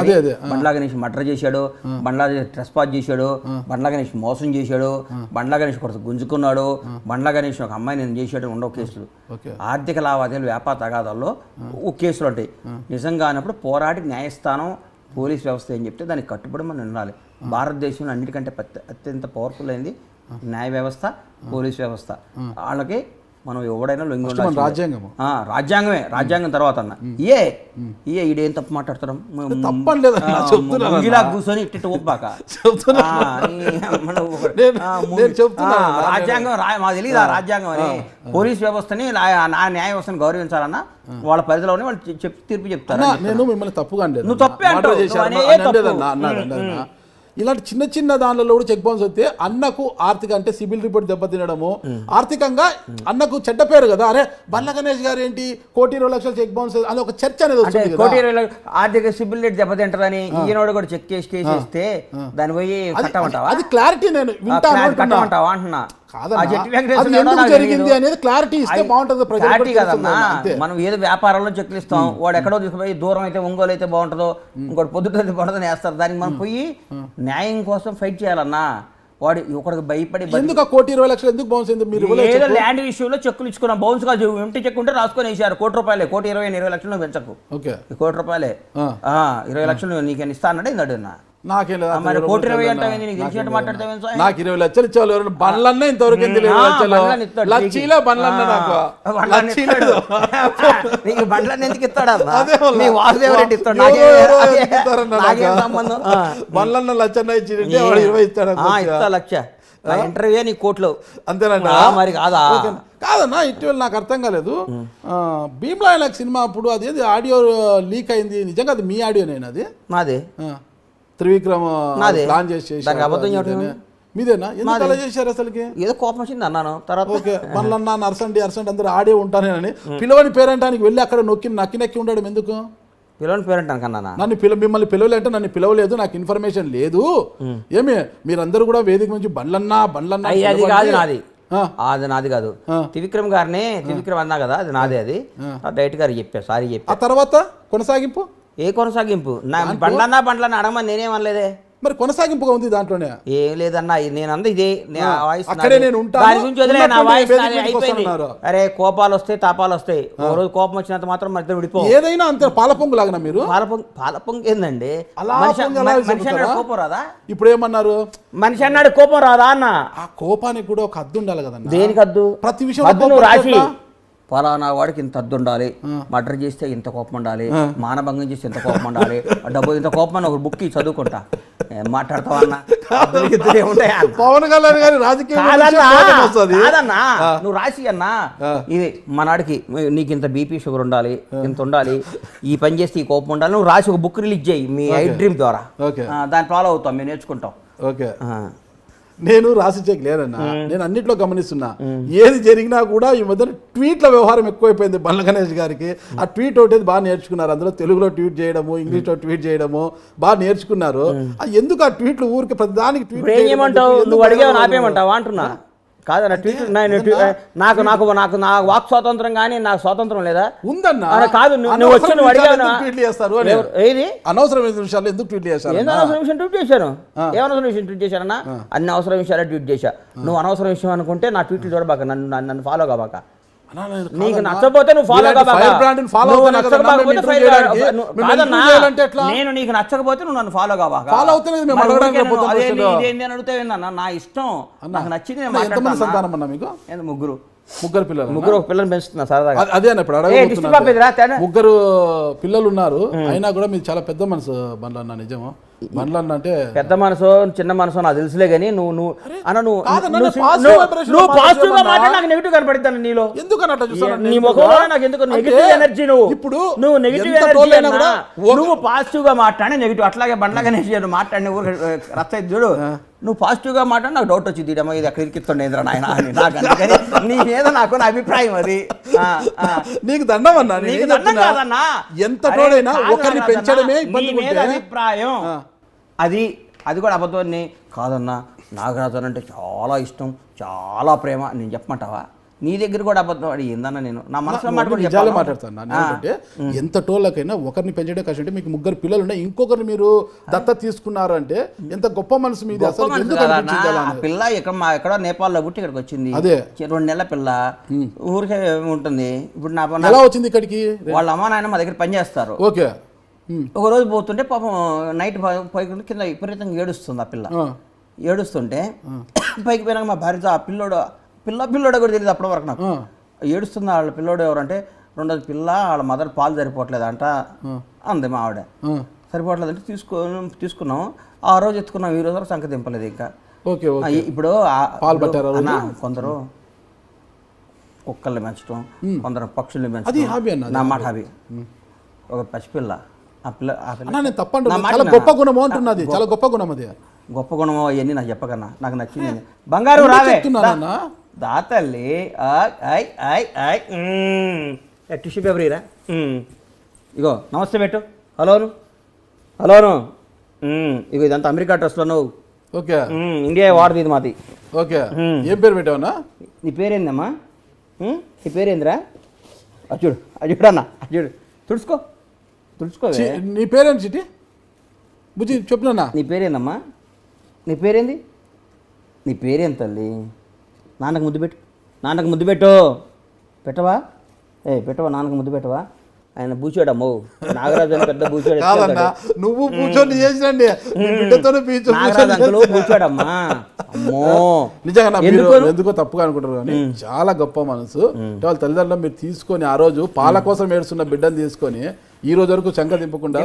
బండ్లా గణేష్ మర్డర్ చేశాడు, బండ్లా ట్రెస్పాస్ చేశాడు, బండ్లా గణేష్ మోసం చేశాడు, బండ్లా గణేష్ కొడుకు గుంజుకున్నాడు, బండ్లా గణేష్ ఒక అమ్మాయి నేను చేశాడు, ఉండవు కేసులు. ఆర్థిక లావాదేవీలు, వ్యాపార తగాదాల్లో కేసులు ఉంటాయి. నిజంగా అన్నప్పుడు పోరాడి న్యాయస్థానం, పోలీస్ వ్యవస్థ ఏం చెప్తే దానికి కట్టుబడి మనం ఉండాలి. భారతదేశంలో అన్నిటికంటే అత్యంత పవర్ఫుల్ అయింది న్యాయ వ్యవస్థ, పోలీస్ వ్యవస్థ. వాళ్ళకి మనం ఎవడైనా లొంగి ఉండాలి. రాజ్యాంగమే, రాజ్యాంగం తర్వాత అన్న ఈడేం తప్పు మాట్లాడతాం, ఇలా కూర్చొని ఇట్టు ఒప్పాక రాజ్యాంగం మాకు తెలియదు. ఆ రాజ్యాంగం అని పోలీస్ వ్యవస్థని, న్యాయ వ్యవస్థని గౌరవించాలన్నా వాళ్ళ పరిధిలోనే వాళ్ళు తీర్పు చెప్తారు. నేను మిమ్మల్ని తప్పుగా నువ్వు తప్పే అంటావు. ఇలాంటి చిన్న చిన్న దానిలో కూడా చెక్ బౌన్స్ వస్తే అన్నకు ఆర్థిక అంటే సిబిల్ రిపోర్ట్ దెబ్బతినడము, ఆర్థికంగా అన్నకు చెడ్డ పేరు కదా. అరే బండ్ల గణేష్ గారు ఏంటి 1,20,00,000 చెక్ బౌన్స్ అని ఒక చర్చ అనేది వస్తుంది. 1,20,00,000 ఆర్థిక సిబిల్ రేట్ దెబ్బతింటదని ఈయనోడు కూడా చెక్ చేసి ఇస్తే దాని పోయి కట్టమంటావా? అది క్లారిటీ నేను కట్టమంటావా అంటున్నా. కాదన్నా, ఆ జట్టి అది వెంకటేశ్వర ఎందుకు నాకు జరిగింది తెలియదు. అనేది క్లారిటీ ఇస్తే బాగుంటుంది, ప్రజలకు క్లారిటీ కూడా కదన్నా, తెలుస్తుంది అంతే. మనం ఏదో వ్యాపారంలో చెక్లు ఇస్తాం, వాడు ఎక్కడో తీసుకుపోయి దూరం అయితే ఒంగోలు అయితే బాగుంటుందో ఇంకోటి పొద్దుట అయితే బాగుంటుందని వేస్తారు. దానికి మనం పోయి న్యాయం కోసం ఫైట్ చేయాలన్నా. వాడు ఒకడికి భయపడి ఎందుకు 1,20,00,000 ఎందుకు బౌన్స్ అయింది? మీరు ఇవ్వలేదు ఏదో చెప్పు. ల్యాండ్ విషయంలో చెక్కులు ఇచ్చుకున్నాం, బౌన్స్ గా ఎంటీ చెక్ ఉంటే రాసుకొని వేసారు. ₹1,20,000, 1,20,000 పెంచకు, ఓకే ₹1,20,000 20,00,000 నీకు ఇస్తా అన్నాడు ఇందడున్నా. నాకేం లేదు, మరి 1,20,000 అంటే నీకు తెలిసినట్టు మాట్లాడతావేం సార్? నాకు 20,00,000 ఇచ్చేవాళ్ళు ఎవరైనా? బండ్లన్నా ఇంతవరకు ఎందుకు 20,00,000? బండ్లని ఇస్తాడు లచ్చీలే బండ్లన్నా నాకు బండ్లని లచ్చీలేదు. నీకు బండ్లని ఎందుకు ఇస్తాడా? అదే వాళ్ళ. మీ వాసుదేవరెడ్డి ఇస్తాడు, ఎవరో ఎందుకు ఇస్తారన్నా నాకేం నాకు? సంబంధం? బండ్లన్నా లచ్చన్న ఇచ్చింటే వాడు 20 ఇస్తాడు ఇస్తా లక్ష ఇంటర్వ్యూ నీ కోట్లు అంతేనంట. మరి కాదా? కాదన్నా, ఇటీవల నాకు అర్థం కాలేదు. భీమ్లా నాయక్ సినిమా అప్పుడు అదేది ఆడియో లీక్ అయింది, నిజంగా అది మీ ఆడియోనేనా? అది నాదే. త్రివిక్రమ్ నాదే. ప్లాన్ చేసి దానికి అబద్ధం చెప్పడం మీదేనా? ఎందుకు అలా చేశారు అసలుకి? ఏదో కోపం వచ్చింది అన్నాను తర్వాత. ఓకే, మళ్ళీ అరసండి అందరూ ఆడే ఉంటానేనని పిలవని పేరెంటానికి వెళ్ళి అక్కడ నక్కి ఉండడం ఎందుకు? పిల్లలని పేరెంట్ అనుకున్నానా? మిమ్మల్ని పిలవలేంటే నన్ను పిలవలేదు, నాకు ఇన్ఫర్మేషన్ లేదు. ఏమి మీరందరూ కూడా వేదిక నుంచి బండ్లన్నా అది కాదు నాది, అది నాది కాదు. త్రివిక్రమ్ గారిని త్రివిక్రమ్ అన్నా కదా, అది నాదే. అది డైరెక్ట్ గారు చెప్పా, సారీ చెప్పా. ఆ తర్వాత కొనసాగింపు ఏ కొనసాగింపు? నా బండ్లన్నా అడగమని నేనేమనలేదే. మరి కొనసాగింపుగా ఉంది దాంట్లోనే. ఏం లేదన్నా, నేను అంద ఇదే అక్కడే నేను ఉంటాను, దాని గురించి వదిలే, నా వాయిస్ వేదిక మీదకి అయిపోయింది. వస్తున్నారు. అరే కోపాలు వస్తాయి, తాపాలు వస్తాయి, ఓ రోజు కోపం వచ్చినంత మాత్రం మన ఇద్దరు విడిపో. ఏదైనా అంతే పాలపొంగు లాగా మీరు. పాలపొంగు ఏందండి? అలా మనిషి పొంగు ఎలా అన్నాడు చెబుతారా? కోపం రాదా? ఇప్పుడు ఏమన్నారు? మనిషి అన్నాడు కోపం రాదా అన్న? ఆ కోపానికి కూడా ఒక హద్దు ఉండాలి కదన్నా. దేనికి హద్దు? ప్రతి విషయం హద్దు నువ్వు రాసి ఫలానా వాడికి ఇంత హద్దు ఉండాలి, మర్డర్ చేస్తే ఇంత కోపం ఉండాలి, మానభంగం చేస్తే ఇంత కోపం ఉండాలి, డబ్బు ఇంత కోపం అని ఒక బుక్ చదువుకుంటా. ఏం మాట్లాడతావు అన్న? పవన్ కళ్యాణ్ గారి రాజకీయ కాదన్నా, నువ్వు రాసి అన్నా ఇది మనాడికి నీకు ఇంత బీపీ షుగర్ ఉండాలి, ఇంత ఉండాలి, ఈ పని చేస్తే ఈ కోపం ఉండాలి, నువ్వు రాసి ఒక బుక్ రిలీజ్ చేయి మీ ఐ డ్రీమ్ ద్వారా. దాన్ని ఫాలో అవుతాం, మేము నేర్చుకుంటాం. ఓకే, నేను రాసి చెక్ లేదన్నా, నేను అన్నిట్లో గమనిస్తున్నా. ఏది జరిగినా కూడా ఈ మధ్య ట్వీట్ల వ్యవహారం ఎక్కువైపోయింది బండ్ల గణేష్ గారికి. ఆ ట్వీట్ ఒకటి బాగా నేర్చుకున్నారు, అందులో తెలుగులో ట్వీట్ చేయడము, ఇంగ్లీష్లో ట్వీట్ చేయడము బాగా నేర్చుకున్నారు. ఎందుకు ఆ ట్వీట్లు ఊరికి ప్రతిదానికి ట్వీట్ ఏమంటావు? నువ్వు అడిగావు నాపేమంటావా అంటున్నా. కాదన్న ట్వీట్ నాకు నాకు నాకు నా వాక్ స్వాతంత్రం కానీ నాకు స్వాతంత్రం లేదా? ఉందన్నా. కాదు నువ్వు వచ్చి నువ్వు అడిగావు ట్వీట్లు చేస్తారు ఏది అనవసరమైన విషయాలు ఎందుకు ట్వీట్ చేస్తారు? ఏదో అవసరం విషయం ట్వీట్ చేశాను. ఏమనవసరం విషయం ట్వీట్ చేశానన్నా? అన్ని అవసరం విషయాలు ట్వీట్ చేశా. నువ్వు అనవసరం విషయం అనుకుంటే నా ట్వీట్లు చూడబాక, నన్ను ఫాలో కాబాక. నీకు నచ్చకపోతే నువ్వు ఫాలో కాబాక. నేను నీకు నచ్చకపోతే నువ్వు నన్ను ఫాలో కాబాక. ఇదేంది అని అడుగుతావేందన్నా? నా ఇష్టం, నాకు నచ్చింది. ముగ్గురు పిల్లలు, ముగ్గురు ఒక పిల్లలు పెంచుతున్నా సరదాగా. అదే ఇప్పుడు ముగ్గురు పిల్లలు ఉన్నారు, అయినా కూడా మీరు చాలా పెద్ద మనసు బండ్ల అన్న. నిజము బండ్ల అన్న అంటే పెద్ద మనసు చిన్న మనసు నాకు తెలుసులే కానీ నువ్వు పాజిటివ్ గా మాట్లాడి నాకు నెగిటివ్ కనపడుతాను నీలో. నీ ముఖంలో నాకు ఎందుకు నెగిటివ్ ఎనర్జీ? నువ్వు నెగిటివ్ ఎనర్జీ అన్నా, నువ్వు పాజిటివ్ గా మాట్లాడి నెగిటివ్. అట్లాగే బండ్లాగా మాట్లాడిన ఊరు రచ్చ చూడు. నువ్వు పాజిటివ్గా మాట్లాడి నాకు డౌట్ వచ్చింది, ఇడమ్మా ఇది అక్కడ ఇరికిస్తుండేంద్ర నాయన అని. నాకు అందుకని నీ మీద నాకు నా అభిప్రాయం అది. నీకు దండం అన్నా, నీకు దండం కాదన్నా, ఎంత తోడైనా ఒకరిని పెంచడమే నీ మీద అభిప్రాయం అది. అది కూడా అబద్ధాన్ని కాదన్నా, నాగరాజు అంటే చాలా ఇష్టం, చాలా ప్రేమ నేను చెప్పమంటావా? నీ దగ్గర కూడా అబద్ధం అడి ఏందన్నా? నేను నా మనసులో నిజాలే మాట్లాడతాను. అంటే ఎంత టోళ్ళకైనా ఒకరిని పెంచడే కష్టం. అంటే మీకు ముగ్గురు పిల్లలు ఉన్నాయి, ఇంకొకరిని మీరు దత్త తీసుకున్నారు అంటే ఎంత గొప్ప మనసు మీది. అసలు పిల్ల ఎక్కడో నేపాల్లో పుట్టి ఇక్కడికి వచ్చింది. అదే 2 నెలల పిల్ల ఊరికే ఉంటుంది. ఇప్పుడు నా ఎలా వచ్చింది ఇక్కడికి? వాళ్ళ అమ్మ నాయన మా దగ్గర పని చేస్తారు. ఓకే, ఒక రోజు పోతుంటే పాపం నైట్ పైకి కింద విపరీతంగా ఏడుస్తుంది ఆ పిల్ల. ఏడుస్తుంటే పైకి పోయినాక మా భార్యతో ఆ పిల్లోడు కూడా తెలియదు అప్పటి వరకు నాకు. ఏడుస్తుంది వాళ్ళ పిల్లోడు ఎవరంటే, రెండోది పిల్ల వాళ్ళ మదర్ పాలు సరిపోవట్లేదంట అంది మా ఆవిడ. సరిపోవట్లేదంటే తీసుకున్నాం. ఆ రోజు ఎత్తుకున్నాం, ఈ రోజు సంఖ్య దింపలేదు ఇంకా. ఇప్పుడు కొందరు కుక్కల్ని పెంచడం, కొందరు పక్షుల్ని పెంచడం నా మాట హాబీ. ఒక పసిపిల్ల గొప్ప గుణం అంటున్నది, చాలా గొప్ప గుణం. అది గొప్ప గుణం అవన్నీ నాకు చెప్పకన్నా, నాకు నచ్చింది. బంగారు రావే దాతల్లి టిష్యూ పేపర్ ఇరా. ఇగో నమస్తే పెట్టు. హలోను ఇగో ఇదంతా అమెరికా డ్రెస్లో నువ్వు. ఓకే ఇండియా వాడది ఇది మాది. ఓకే ఏం పేరు పెట్టావన్నా? నీ పేరేందమ్మా? నీ పేరేందిరా? అచ్చుడు అచ్చుడు అచ్చుడు తుడుచుకో. నీ పేరేంటి చిట్టి? బుజ్జి చెప్పునా. నీ పేరేందమ్మా? నీ పేరేంది? నీ పేరేం తల్లి? నాన్నకు ముద్దు పెట్టు. పెట్టవా? పెట్టవా? నాన్నకు ముద్దు పెట్టవా? ఆయన బూచాడమ్మో, నాగరాజు అని పెద్ద బూచాడు. నువ్వు కూర్చొని చేసినండి నాగరాజు అంకులు బూచాడమ్మా. అమ్మో నిజంగా ఎందుకో తప్పుగా అనుకుంటారు కానీ చాలా గొప్ప మనసు. వాళ్ళ తల్లిదండ్రులు మీరు తీసుకొని ఆ రోజు పాల కోసం ఏడుస్తున్న బిడ్డను తీసుకొని ఈ రోజు వరకు చంక దింపకుండా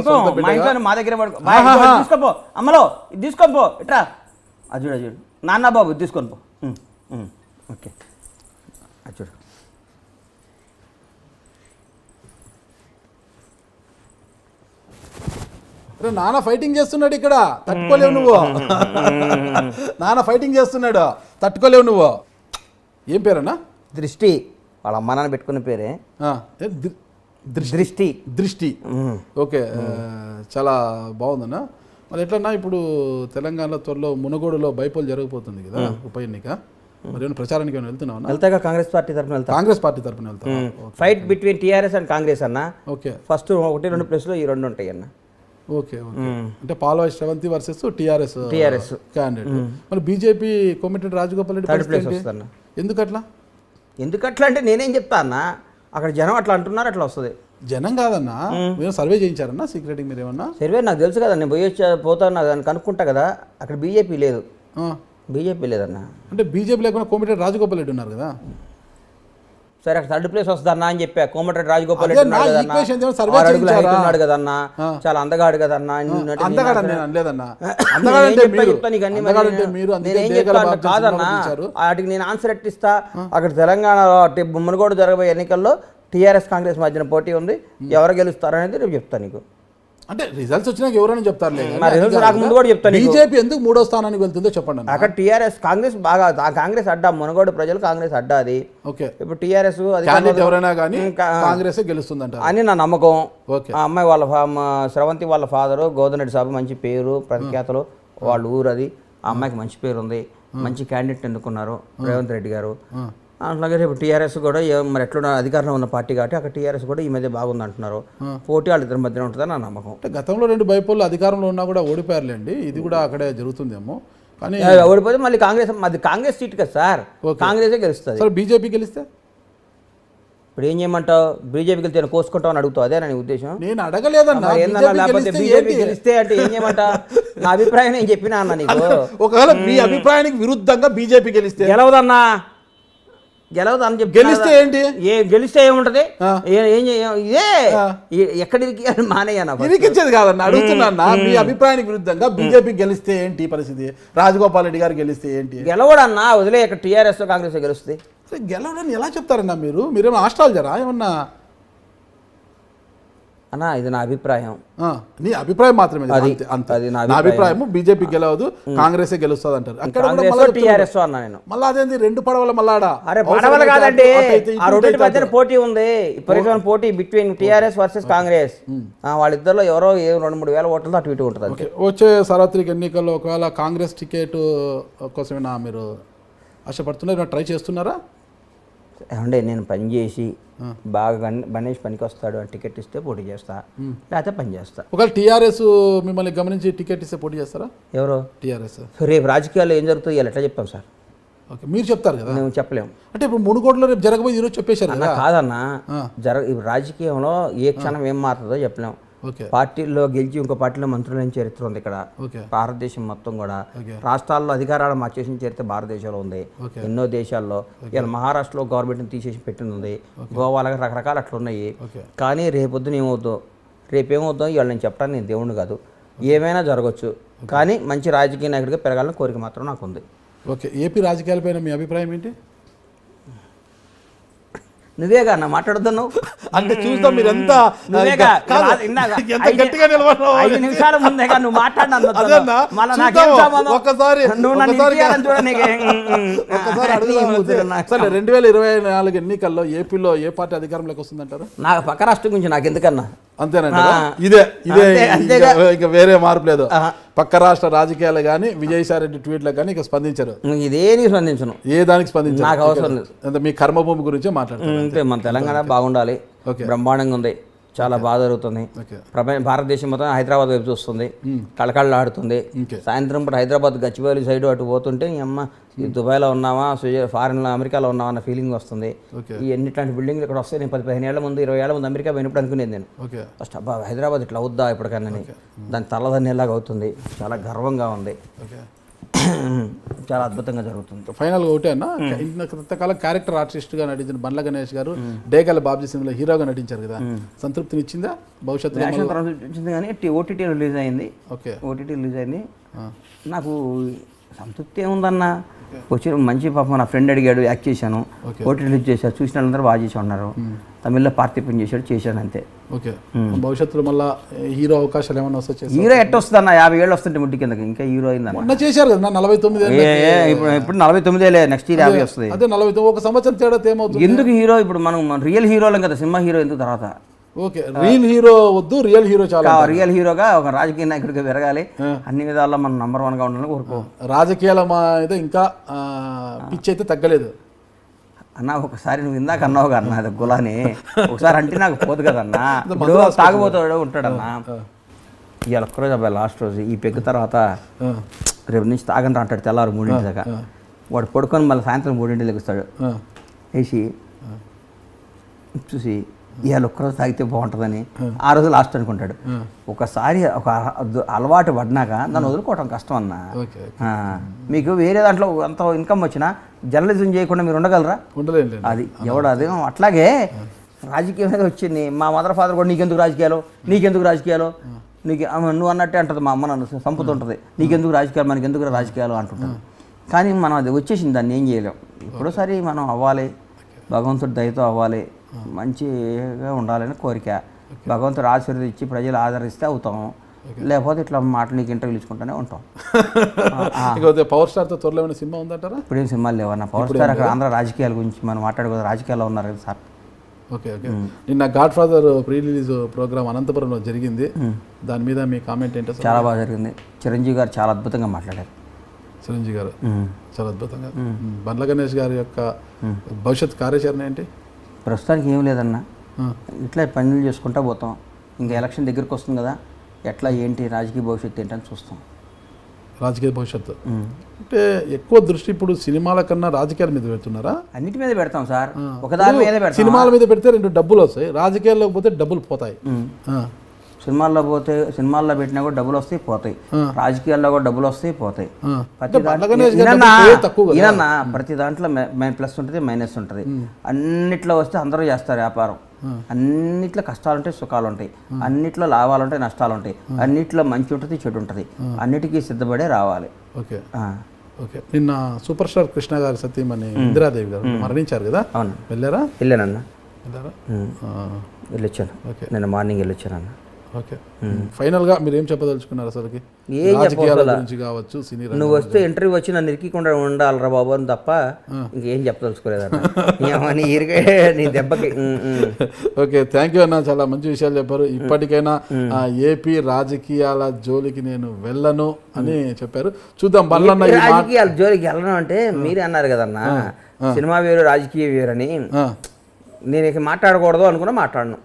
మా దగ్గర తీసుకోపో, అమ్మలో తీసుకోపో, ఇట్రా అజుడు నాన్న బాబు తీసుకొని పో. ఓకే అజుడు నాన్న ఫైటింగ్ చేస్తున్నాడు ఇక్కడ, తట్టుకోలేవు నువ్వు. నాన్న ఫైటింగ్ చేస్తున్నాడు, తట్టుకోలేవు నువ్వు. ఏం పేరన్నా? దృష్టి. వాళ్ళ అమ్మ నాన్న పెట్టుకున్న పేరే దృష్టి. ఓకే చాలా బాగుందన్నా. మరి ఎట్లన్నా ఇప్పుడు తెలంగాణలో త్వరలో మునగోడులో బైపోల్ జరగబోతుంది కదా ఉప ఎన్నిక, మరి ఏమైనా ప్రచారానికి ఏమైనా వెళ్తున్నావు? వెళ్తాగా కాంగ్రెస్ పార్టీ తరఫున వెళ్తా. కాంగ్రెస్ పార్టీ తరఫున వెళ్తా. Fight between TRS and Congress అన్న. ఓకే ఫస్ట్ 1-2 ప్లేస్లో ఈ 2 ఉంటాయి అన్న. ఓకే అంటే Palvai Sravanthi versus TRS candidate. మరి BJP Komatireddy Rajagopal Reddy third place వస్తాను. ఎందుకట్లా అంటే నేనేం చెప్తా అన్న, అక్కడ జనం అట్లా అంటున్నారు, అట్లా వస్తుంది. జనం కాదన్నా, మీరు సర్వే చేయించారన్నా సీక్రెటింగ్? మీరు ఏమన్నా సర్వే నాకు తెలుసు కదా, నేను పోతాను దాన్ని కనుక్కుంటా కదా. అక్కడ బీజేపీ లేదన్న. అంటే బీజేపీ లేకుండా కోమటిరెడ్డి రాజగోపాల్ రెడ్డి ఉన్నారు కదా. సరే అక్కడ థర్డ్ ప్లేస్ వస్తుందన్నా అని చెప్పా. కోమటిరెడ్డి రాజగోపాల్ రెడ్డి ఉన్నాడు కదన్నా, చాలా అందగాడు కదన్నా. కాదన్నా, వాటికి నేను ఆన్సర్ ఎట్టిస్తా. అక్కడ తెలంగాణ మునుగోడు జరగబోయే ఎన్నికల్లో టీఆర్ఎస్ కాంగ్రెస్ మధ్యన పోటీ ఉంది, ఎవరు గెలుస్తారనేది రేపు చెప్తాను నీకు. అంటే రిజల్ట్స్ వచ్చినాక ఎవరైనా చెప్తారు, ముందు కూడా చెప్తాను. బీజేపీ ఎందుకు 3వ స్థానానికి వెళ్తుందో చెప్పండి. అక్కడ టీఆర్ఎస్ కాంగ్రెస్ బాగా, కాంగ్రెస్ అడ్డా, మునుగోడు ప్రజలు కాంగ్రెస్ అడ్డా అది. ఓకే ఇప్పుడు టీఆర్ఎస్ ఎవరైనా కానీ కాంగ్రెస్ గెలుస్తుందంట అని నా నమ్మకం. ఆ అమ్మాయి వాళ్ళ శ్రవంతి వాళ్ళ ఫాదరు గోదనరెడ్డి సాబు, మంచి పేరు ప్రఖ్యాతలు, వాళ్ళ ఊరు అది. ఆ అమ్మాయికి మంచి పేరు ఉంది, మంచి క్యాండిడేట్ ఎన్నుకున్నారు రేవంత్ రెడ్డి గారు. అట్లాగే రేపు టీఆర్ఎస్ కూడా మరి ఎట్లా అధికారంలో ఉన్న పార్టీ కాబట్టి అక్కడ టీఆర్ఎస్ కూడా ఈ మధ్య బాగుంది అంటున్నారు. పోటీ వాళ్ళిద్దరి మధ్యన ఉంటుందని నా నమ్మకం. అంటే గతంలో 2 బైపోళ్ళు అధికారంలో ఉన్నా కూడా ఓడిపోయారులేండి, ఇది కూడా అక్కడే జరుగుతుందేమో. కానీ ఓడిపోతే మళ్ళీ కాంగ్రెస్ సీట్ కదా సార్, కాంగ్రెసే గెలుస్తుంది. సార్ బీజేపీ గెలిస్తే ఇప్పుడు ఏం చేయమంటావు? బీజేపీ గెలిస్తే కోసుకుంటావు అని అడుగుతావు, అదే నా ఉద్దేశం. నేను అడగలేదన్నా. లేకపోతే బీజేపీ గెలిస్తే అంటే ఏం చేయమంటా? నా అభిప్రాయం నేను చెప్పినా అన్న నీకు. ఒకవేళ మీ అభిప్రాయానికి విరుద్ధంగా బీజేపీ గెలిస్తే గెలవదన్నా, గెలవదని చెప్పి గెలిస్తే ఏంటి? గెలిస్తే ఏముంటది? ఇదే ఎక్కడికి ఇరికించేది కాదన్న, అడుగుతున్నా. మీ అభిప్రాయానికి విరుద్ధంగా బీజేపీ గెలిస్తే ఏంటి పరిస్థితి? రాజగోపాల్ రెడ్డి గారు గెలిస్తే ఏంటి? గెలవడన్నా, వదిలే. ఇక్కడ టీఆర్ఎస్ కాంగ్రెస్ గెలుస్తుంది. గెలవడని ఎలా చెప్తారన్నా మీరు? మీరేమో ఆస్ట్రాలజరా ఏమన్నా? అన్నా ఇది నా అభిప్రాయం. నీ అభిప్రాయం మాత్రమే. నా అభిప్రాయం బీజేపీ గెలవదు, కాంగ్రెస్ గెలుస్తుంది అంటారు. మళ్ళీ అదేంది 2 పడవల మళ్ళాడా? అరే పడవలు కాదండి, ఆ 2 మధ్యన పోటీ ఉంది. ఇప్పుడు పోటీ బిట్వీన్ టీఆర్ఎస్ వర్సెస్ కాంగ్రెస్. వాళ్ళిద్దరిలో ఎవరో 2-3 వేల ఓట్లతో అటు ఇటు ఉంటుంది. వచ్చే సార్వత్రిక ఎన్నికల్లో ఒకవేళ కాంగ్రెస్ టికెట్ కోసమేనా మీరు ఆశపడుతున్నారు, ట్రై చేస్తున్నారా? ఏమంటే నేను పని చేసి బాగా గణేష్ పనికి వస్తాడు అని టికెట్ ఇస్తే పోటీ చేస్తా, లేకపోతే పని చేస్తా. ఒకవేళ టీఆర్ఎస్ మిమ్మల్ని గమనించి టికెట్ ఇస్తే పోటీ చేస్తారా? ఎవరు? టీఆర్ఎస్. రేపు రాజకీయాల్లో ఏం జరుగుతుందో ఇలా ఎట్లా చెప్తాం సార్? ఓకే మీరు చెప్తారు కదా, మేము చెప్పలేము. అంటే ఇప్పుడు మునుగోడులో రేపు జరగబోయి ఈరోజు చెప్పేశారు కదా? కాదన్నా, రాజకీయంలో ఏ క్షణం ఏం మారుతుందో చెప్పలేము. పార్టీల్లో గెలిచి ఇంకో పార్టీలో మంత్రులైన చరిత్ర ఉంది ఇక్కడ భారతదేశం మొత్తం కూడా. రాష్ట్రాల్లో అధికారాలు మార్చేసిన చరిత్ర భారతదేశంలో ఉంది ఎన్నో దేశాల్లో. ఇలా మహారాష్ట్రలో గవర్నమెంట్ని తీసేసి పెట్టింది, గోవాలో రకరకాల అట్లున్నాయి. కానీ రేపొద్దున ఏమవుతుందో, రేపేమవుతుందో ఇవాళ నేను చెప్పడానికి నేను దేవుణ్ణి కాదు. ఏమైనా జరగచ్చు, కానీ మంచి రాజకీయ నాయకుడిగా పెరగాలని కోరిక మాత్రం నాకు ఉంది. ఓకే, ఏపీ రాజకీయాలపైన మీ అభిప్రాయం ఏంటి? నువ్వేగా అన్న మాట్లాడుతున్నావు అంటే చూస్తాం మీరు ఎంత 5 నిమిషాల ముందేగా నువ్వు మాట్లాడినా. ఒకసారి 2024 ఎన్నికల్లో ఏపీలో ఏ పార్టీ అధికారంలోకి వస్తుందంటారు? నాకు పక్క రాష్ట్రం గురించి నాకు ఎందుకన్నా. అంతేనండి. ఇదే ఇంకా వేరే మార్పు లేదు. పక్క రాష్ట్ర రాజకీయాలు కానీ విజయసాయి రెడ్డి ట్వీట్లకు కానీ ఇక స్పందించారు. ఇదేని స్పందించను, ఏ దానికి స్పందించారు? నాకు అవసరం లేదు. అంటే మీ కర్మభూమి గురించే మాట్లాడుతున్నారు. అంటే మన తెలంగాణ బాగుండాలి, బ్రహ్మాండంగా ఉంది, చాలా బాగా జరుగుతుంది. భారతదేశం మొత్తం హైదరాబాద్ వైపు చూస్తుంది, కళకళలాడుతుంది. సాయంత్రం పూట హైదరాబాద్ గచ్చిబౌలి సైడ్ అటు పోతుంటే ఈ అమ్మ ఈ దుబాయ్లో ఉన్నామా, ఫారెన్లో అమెరికాలో ఉన్నామా అన్న ఫీలింగ్ వస్తుంది. ఈ ఎన్నిట్లాంటి బిల్డింగ్లు ఇక్కడ వస్తాయి. నేను 10-15 ఏళ్ల ముందు 20 ఏళ్ల ముందు అమెరికా పోయినప్పుడు అనుకునేది నేను ఫస్ట్, అబ్బా హైదరాబాద్ ఇట్లా అవుద్దా ఇప్పటికన్నా, దాని తల్లదన్నేలాగా అవుతుంది, చాలా గర్వంగా ఉంది, చాలా అద్భుతంగా జరుగుతుంది. ఫైనల్గా ఒకటే అన్న, ఇంతకాలం క్యారెక్టర్ ఆర్టిస్ట్గా నటించిన బండ్ల గణేష్ గారు డేగల బాబ్జీ సినిమాలో హీరోగా నటించారు కదా, సంతృప్తిని ఇచ్చిందా భవిష్యత్తులో? ఇచ్చింది కానీ ఓటీటీ రిలీజ్ అయింది. ఓటీటీ రిలీజ్ అయింది, నాకు సంతృప్తి ఏముందన్న. వచ్చి మంచి పాపం నా ఫ్రెండ్ అడిగాడు, యాక్ట్ చేశాను, ఓటీటీ రిలీజ్ చేశాను, చూసిన వాళ్ళందరూ బాగా చేసి ఉన్నారు. తమిళ్లో పార్టిసిపేట్ చేశాను అంతే. ఓకే, భవిష్యత్తులో మళ్ళీ హీరో అవకాశాలు ఏమన్నా వస్తాయి? హీరో ఎట్ట వస్తుంది అన్న, 50 ఏళ్ళు వస్తుంటే ముట్టి కిందకి, ఇంకా హీరో అయిందన్న. చేశారు కదా 49. ఇప్పుడు 49 నెక్స్ట్ ఇయర్ 50 వస్తుంది. అదే 49, ఒక సంవత్సరం తేడా ఏమవుతుంది? ఎందుకు హీరో ఇప్పుడు మనం రియల్ హీరోలం కదా, సినిమా హీరో ఎందుకు తర్వాత? ఓకే, రియల్ హీరో వద్దు, రియల్ హీరో చాలా. రియల్ హీరోగా ఒక రాజకీయ నాయకుడిగా పెరగాలి, అన్ని విధాల్లో మనం నంబర్ 1గా ఉండాలని కోరుకో. రాజకీయాల మీద ఇంకా పిచ్చి అయితే తగ్గలేదు అన్న. ఒకసారి నువ్వు ఇందాక అన్నావు కన్నా, అది గులాని ఒకసారి అంటే నాకు పోదు కదన్నా. తాగుబోతాడు ఉంటాడన్నా. ఇవాళ ఒక్కరోజు అబ్బాయి లాస్ట్ రోజు ఈ పెగ్గు తర్వాత రేపు నుంచి తాగని అంటాడు తెల్లారు 3 దాకా. వాడు పడుకొని మళ్ళీ సాయంత్రం 3 లెగుస్తాడు, వేసి చూసి ఇవాళ ఒక్కరోజు తాగితే బాగుంటుందని ఆ రోజు లాస్ట్ అనుకుంటాడు. ఒకసారి ఒక అలవాటు పడినాక దాన్ని వదులుకోవటం కష్టం అన్న. మీకు వేరే దాంట్లో అంత ఇన్కమ్ వచ్చినా జర్నలిజం చేయకుండా మీరు ఉండగలరా? అది ఎవడు అది. అట్లాగే రాజకీయం మీద వచ్చింది. మా మదర్ ఫాదర్ కూడా నీకెందుకు రాజకీయాలు, నీకు నువ్వు అన్నట్టే అంటుంది మా అమ్మ, నన్ను సంపుతుంటుంది, నీకెందుకు రాజకీయాలు, మనకి ఎందుకు రాజకీయాలు అంటుంటుంది. కానీ మనం అది వచ్చేసింది, దాన్ని ఏం చేయలేం. ఇప్పుడోసారి మనం అవ్వాలి, భగవంతుడి దయతో అవ్వాలి, మంచిగా ఉండాలని కోరిక. భగవంతుడు ఆశీర్వదించి ప్రజలు ఆదరిస్తే అవుతాము, లేకపోతే ఇట్లా మాటలు నీకు ఇంటర్వ్యూలు ఇచ్చుకుంటూనే ఉంటాం. పవర్ స్టార్తో త్వరలో ఏమైనా సినిమా ఉందంటారా? ఇప్పుడేం సినిమాలు లేవన్నా. పవర్ స్టార్ అక్కడ ఆంధ్ర రాజకీయాల గురించి మనం మాట్లాడుకోవాలి, రాజకీయాల్లో ఉన్నారు కదా సార్. ఓకే, నిన్న godfather pre release programme అనంతపురంలో జరిగింది, దాని మీద మీ కామెంట్ ఏంటో? చాలా బాగా జరిగింది. చిరంజీవి గారు చాలా అద్భుతంగా మాట్లాడారు. చిరంజీవి గారు చాలా అద్భుతంగా. బండ్ల గణేష్ గారి యొక్క భవిష్యత్ కార్యాచరణ ఏంటి? ప్రస్తుతానికి ఏం లేదన్నా, ఇట్లా పనులు చేసుకుంటా పోతాం. ఇంకా ఎలక్షన్ దగ్గరికి వస్తుంది కదా, ఎట్లా ఏంటి రాజకీయ భవిష్యత్తు ఏంటని చూస్తాం. రాజకీయ భవిష్యత్తు అంటే ఎక్కువ దృష్టి ఇప్పుడు సినిమాల కన్నా రాజకీయాల మీద పెడుతున్నారా? అన్నిటి మీద పెడతాం సార్, ఒకదాని మీద పెడతాం. సినిమాల మీద పెడితే 2 డబ్బులు వస్తాయి, రాజకీయాల్లో పోతే డబ్బులు పోతాయి. సినిమాల్లో పెట్టినా కూడా డబ్బులు వస్తాయి పోతాయి, రాజకీయాల్లో కూడా డబ్బులు వస్తాయి పోతాయి. ప్రతి దాంట్లో ప్లస్ ఉంటుంది, మైనస్ ఉంటుంది. అన్నిట్లో వస్తే అందరూ చేస్తారు వ్యాపారం, అన్నిట్లో కష్టాలు ఉంటాయి, సుఖాలు ఉంటాయి, అన్నిట్లో లాభాలు ఉంటాయి, నష్టాలు ఉంటాయి, అన్నిట్లో మంచి ఉంటుంది, చెడు ఉంటుంది, అన్నిటికీ సిద్ధపడే రావాలి. Okay okay. నిన్న సూపర్ స్టార్ కృష్ణ గారి సతీమణి ఇందిరాదేవి గారు మరణించారు కదా, అవును వెళ్ళారా? వెళ్ళానన్నా, వెళ్ళొచ్చాను. నిన్న మార్నింగ్ వెళ్ళొచ్చానన్న. ఓకే, ఫైనల్గా మీరు ఏం చెప్పదలుచుకున్నారు అసలుకి? కావచ్చు, నువ్వు వస్తే ఇంటర్వ్యూ వచ్చి నన్ను ఇరికికుండా ఉండాలరా బాబు అని తప్ప ఇంకేం చెప్పదలుచుకోలేదన్న నీ దెబ్బకి. ఓకే, థ్యాంక్ యూ అన్న, చాలా మంచి విషయాలు చెప్పారు. ఇప్పటికైనా ఏపీ రాజకీయాల జోలికి నేను వెళ్ళను అని చెప్పారు. చూద్దాం. రాజకీయాల జోలికి వెళ్ళను అంటే మీరే అన్నారు కదన్నా, సినిమా వేరు రాజకీయ వేరని. నేను ఇక మాట్లాడకూడదు అనుకున్నా మాట్లాడను.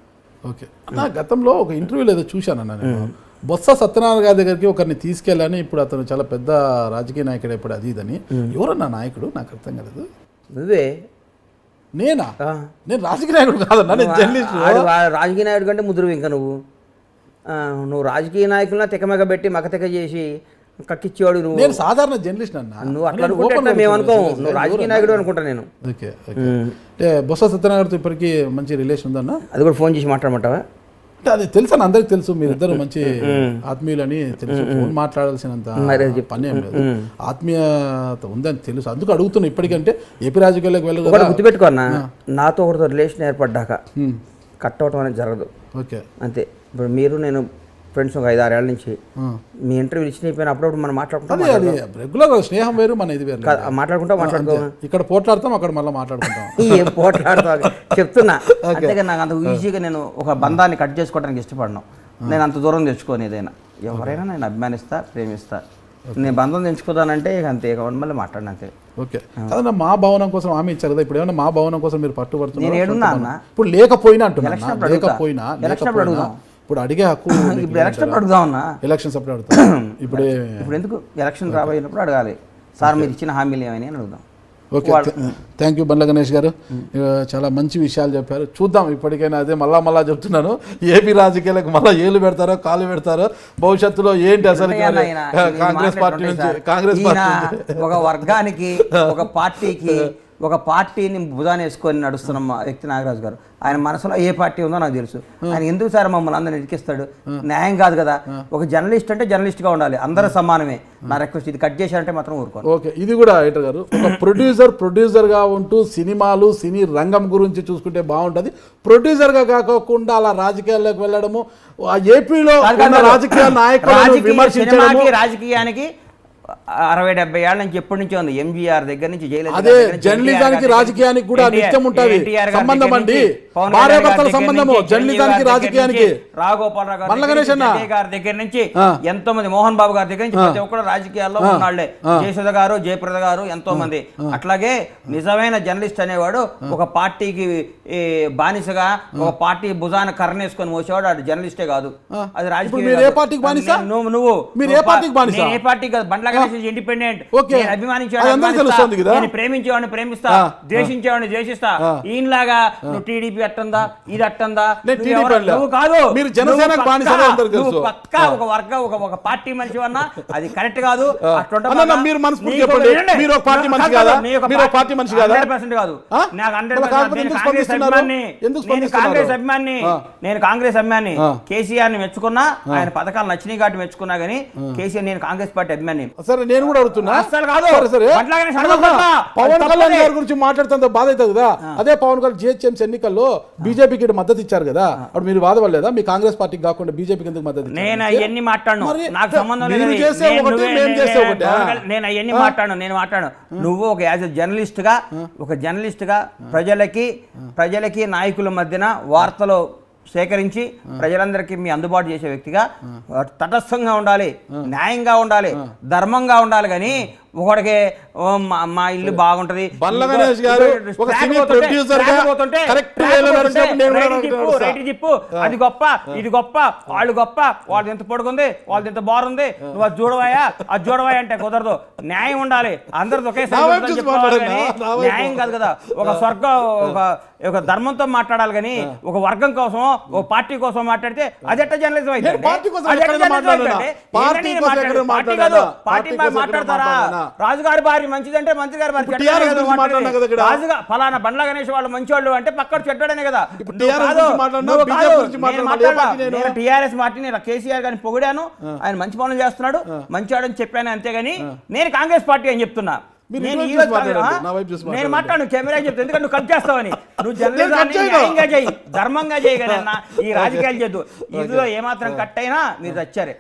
ఓకే, నా గతంలో ఒక ఇంటర్వ్యూలో ఏదో చూశానన్న నేను, బొత్స సత్యనారాయణ గారి దగ్గరికి ఒకరిని తీసుకెళ్ళని, ఇప్పుడు అతను చాలా పెద్ద రాజకీయ నాయకుడు ఇప్పుడు అది ఇదని. ఎవరన్నా నాయకుడు? నాకు అర్థం కాలేదు. నువ్వే. నేనా? నేను రాజకీయ నాయకుడు కాదన్నా, నేను జర్నలిస్ట్. రాజకీయ నాయకుడు కంటే ముద్రు ఇంకా నువ్వు రాజకీయ నాయకులను తెకమెగ పెట్టి మకతెక చేసి కక్కిచ్చేవాడు నువ్వు. నేను సాధారణ జర్నలిస్ట్ అన్న. నువ్వు అట్లా అనుకుంటే మేము అనుకోము, నువ్వు రాజకీయ నాయకుడు అనుకుంటా నేను. Okay okay. అంటే బొత్స సత్యనారాయణతో ఇప్పటికీ మంచి రిలేషన్ ఉందన్న? అది కూడా ఫోన్ చేసి మాట్లాడమంటావా? అంటే అది తెలుసు అని అందరికి తెలుసు, మీరిద్దరు మంచి ఆత్మీయులని తెలుసు, ఫోన్ మాట్లాడాల్సినంత పని ఏం లేదు, ఆత్మీయత ఉందని తెలుసు, అందుకు అడుగుతున్నా. ఇప్పటికంటే ఏపీ రాజకీయాల్లోకి వెళ్ళదు. గుర్తుపెట్టుకో అన్న, నాతో ఒకరితో రిలేషన్ ఏర్పడ్డాక కట్ అవటం అనేది జరగదు. ఓకే, అంతే. ఇప్పుడు మీరు నేను ఫ్రెండ్స్ ఒక 5-6 ఏళ్ళ నుంచి మీ ఇంటర్వ్యూ ఇచ్చిన అయిపోయిన అప్పుడప్పుడు మనం మాట్లాడుకుంటాం అది రెగ్యులర్ స్నేహం వేరు మన ఇది వేరు. మాట్లాడుకో ఇక్కడ పోట్లాడతాం, అక్కడ మళ్ళీ మాట్లాడుకుంటాం. ఏం పోట్లాడుతా చెప్తున్నా. అంతేగా నాకు అంత ఈజీగా నేను ఒక బంధాన్ని కట్ చేసుకోవడానికి ఇష్టపడను. నేను అంత దూరం తెచ్చుకోను. ఏదైనా ఎవరైనా నేను అభిమానిస్తా, ప్రేమిస్తా. నేను బంధం తెంచుకోదానంటే ఇక అంతే, మళ్ళీ మాట్లాడిన అంతే. ఓకే, అదన్నా మా భవనం కోసం హామీ ఇచ్చారు కదా, ఇప్పుడు ఏమన్నా మా భవనం కోసం మీరు పట్టుబడుతున్నారు? నేను ఏడున్నా అన్న, ఇప్పుడు లేకపోయినా అంటున్నా, లేకపోయినా ఇప్పుడు అడిగే హక్కు ఇప్పుడు ఎలక్షన్ అడుగుదాం అన్న. ఎలక్షన్స్ అప్పుడు అడుగుతాం. ఇప్పుడు ఎందుకు ఎలక్షన్ రాబోయినప్పుడు అడగాలి, సార్ మీరు ఇచ్చిన హామీలు ఏమని అని అడుగుదాం. Okay, thank you Bandla Ganesh గారు, చాలా మంచి విషయాలు చెప్పారు. చూద్దాం ఇప్పటికైనా, అదే మళ్ళా చెప్తున్నాను, ఏపీ రాజకీయాలకు మళ్ళీ ఏళ్ళు పెడతారో కాలు పెడతారో, భవిష్యత్తులో ఏంటి అసలు కాంగ్రెస్ పార్టీ నుంచి ఒక వర్గానికి ఒక పార్టీకి ఒక పార్టీని భుజాన్ని వేసుకొని నడుస్తున్న వ్యక్తి నాగరాజు గారు. ఆయన మనసులో ఏ పార్టీ ఉందో నాకు తెలుసు. ఆయన ఎందుకు సార్ మమ్మల్ని అందరిని ఇరికిస్తాడు? న్యాయం కాదు కదా. ఒక జర్నలిస్ట్ అంటే జర్నలిస్ట్గా ఉండాలి, అందరూ సమానమే. నా రిక్వెస్ట్, ఇది కట్ చేశారంటే మాత్రం ఊరుకోండి. ఓకే, ఇది కూడా ఎడిటర్ గారు, ఒక ప్రొడ్యూసర్గా ఉంటూ సినిమాలు సినీ రంగం గురించి చూసుకుంటే బాగుంటుంది. ప్రొడ్యూసర్గా కాకుండా అలా రాజకీయాల్లోకి వెళ్ళడము, ఏపీలో రాజకీయ నాయకులను విమర్శించడము, రాజకీయానికి 60-70 ఏళ్ళ నుంచి ఎప్పటి నుంచో ఉంది. ఎంజీఆర్ దగ్గర నుంచి అదే జర్నలిజానికి రాజకీయానికి కూడా నిత్యం ఉంటుంది సంబంధం అండి, భార్యాభర్తల సంబంధము జర్నలిజానికి రాజకీయానికి. రాఘోపాలరావు గారి దగ్గర నుంచి ఎంతో మంది, మోహన్ బాబు గారి దగ్గర నుంచి ప్రతి ఒక్కరు రాజకీయాల్లో ఉన్నాళ్లే. జయసుధ గారు, జయప్రద గారు, ఎంతో మంది. అట్లాగే నిజమైన జర్నలిస్ట్ అనేవాడు ఒక పార్టీకి బానిసగా, ఒక పార్టీ భుజాన కర్రేసుకొని మోసేవాడు, అది జర్నలిస్టే కాదు, అది రాజకీయ. నువ్వు ఏ పార్టీ కాదు, బండ్ల ఇండిపెండెంట్. నేను ప్రేమించేవాడిని ప్రేమిస్తా, ద్వేషించేవాడిని ద్వేషిస్తా. ఈయనలాగా నువ్వు టీడీపీ అట్టందా, ఇది అట్టందా, నువ్వు కాదు, పక్కా ఒక వర్గ ఒక పార్టీ మనిషి అన్నా అది కరెక్ట్ కాదు. నేను కాంగ్రెస్ అభిమాని. కేసీఆర్ ని మెచ్చుకున్నా, ఆయన పథకాలు నచ్చినాయి కాబట్టి మెచ్చుకున్నా గానీ కేసీఆర్, నేను కాంగ్రెస్ పార్టీ అభిమాని. సరే, నేను కూడా అడుగుతున్నా, పవన్ కళ్యాణ్ గారి గురించి మాట్లాడుతుంటే బాధ అవుతుంది కదా. అదే పవన్ కళ్యాణ్ జిహెచ్ఎంసీ ఎన్నికల్లో బీజేపీకి మద్దతు ఇచ్చారు కదా, అప్పుడు మీరు బాధపడలేదా? మీ కాంగ్రెస్ పార్టీకి కాకుండా బీజేపీకి ఎందుకు మద్దతు? నేను అవన్నీ మాట్లాడను, నాకు సంబంధం లేదు. నేను అవన్నీ మాట్లాడను, నేను మాట్లాడను. నువ్వు ఒక యాజ్ ఎ జర్నలిస్ట్ గా ప్రజలకి నాయకుల మధ్యన వార్తలు సేకరించి ప్రజలందరికీ మీ అందుబాటు చేసే వ్యక్తిగా తటస్థంగా ఉండాలి, న్యాయంగా ఉండాలి, ధర్మంగా ఉండాలి. కానీ ఒకడికి మా ఇల్లు బాగుంటది, చెప్పు అది గొప్ప, ఇది గొప్ప, వాళ్ళు గొప్ప, వాళ్ళది ఎంత పొడుగుంది, వాళ్ళది ఎంత బారుంది, నువ్వు అది చూడవాయా, అది చూడవాయా అంటే కుదరదు. న్యాయం ఉండాలి, అందరిది ఒకేసారి న్యాయం కాదు కదా. ఒక స్వర్గం ఒక ధర్మంతో మాట్లాడాలి. కానీ ఒక వర్గం కోసం, ఒక పార్టీ కోసం మాట్లాడితే అది ఎట్ట జర్నలిజం అయితే? మాట్లాడతారా? రాజుగారి భార్య మంచిదంటే మంత్రి గారి భార్య, రాజుగా ఫలానా బండ్ల గణేష్ వాళ్ళు మంచి వాళ్ళు అంటే పక్కన చెడ్డాడనే కదా. నేను టీఆర్ఎస్ పార్టీని కేసీఆర్ గారిని పొగిడాను, ఆయన మంచి పనులు చేస్తున్నాడు, మంచివాడని చెప్పాను, అంతేగాని నేను కాంగ్రెస్ పార్టీ అని చెప్తున్నా. నేను మాట్లాడు కెమెరా చెప్తా, ఎందుకంటే నువ్వు కట్ చేస్తావని. నువ్వు జర్నలిజాన్ని న్యాయంగా చేయి, ధర్మంగా చేయగలన్నా, ఈ రాజకీయాలు చేద్దు. ఇందులో ఏమాత్రం కట్ అయినా మీరు వచ్చారే.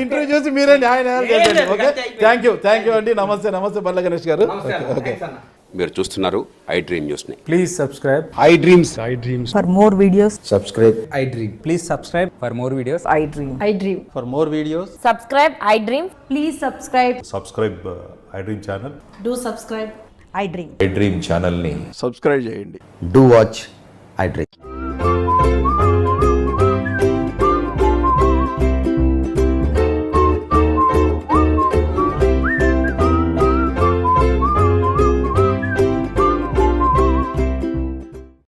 ఇంటర్వ్యూ చేసి మీరే న్యాయం. థ్యాంక్ యూ అండి. నమస్తే బండ్ల గణేష్ గారు. మీరు చూస్తున్నారు ఐ డ్రీమ్ న్యూస్ ని. Please subscribe I dreams. For more videos, subscribe I dream. Please subscribe for more videos. I dream. For more videos Subscribe, I dream. Please subscribe. Subscribe I dream channel. Do subscribe. I dream. I dream ఛానల్ని subscribe చేయండి. Do watch I dream.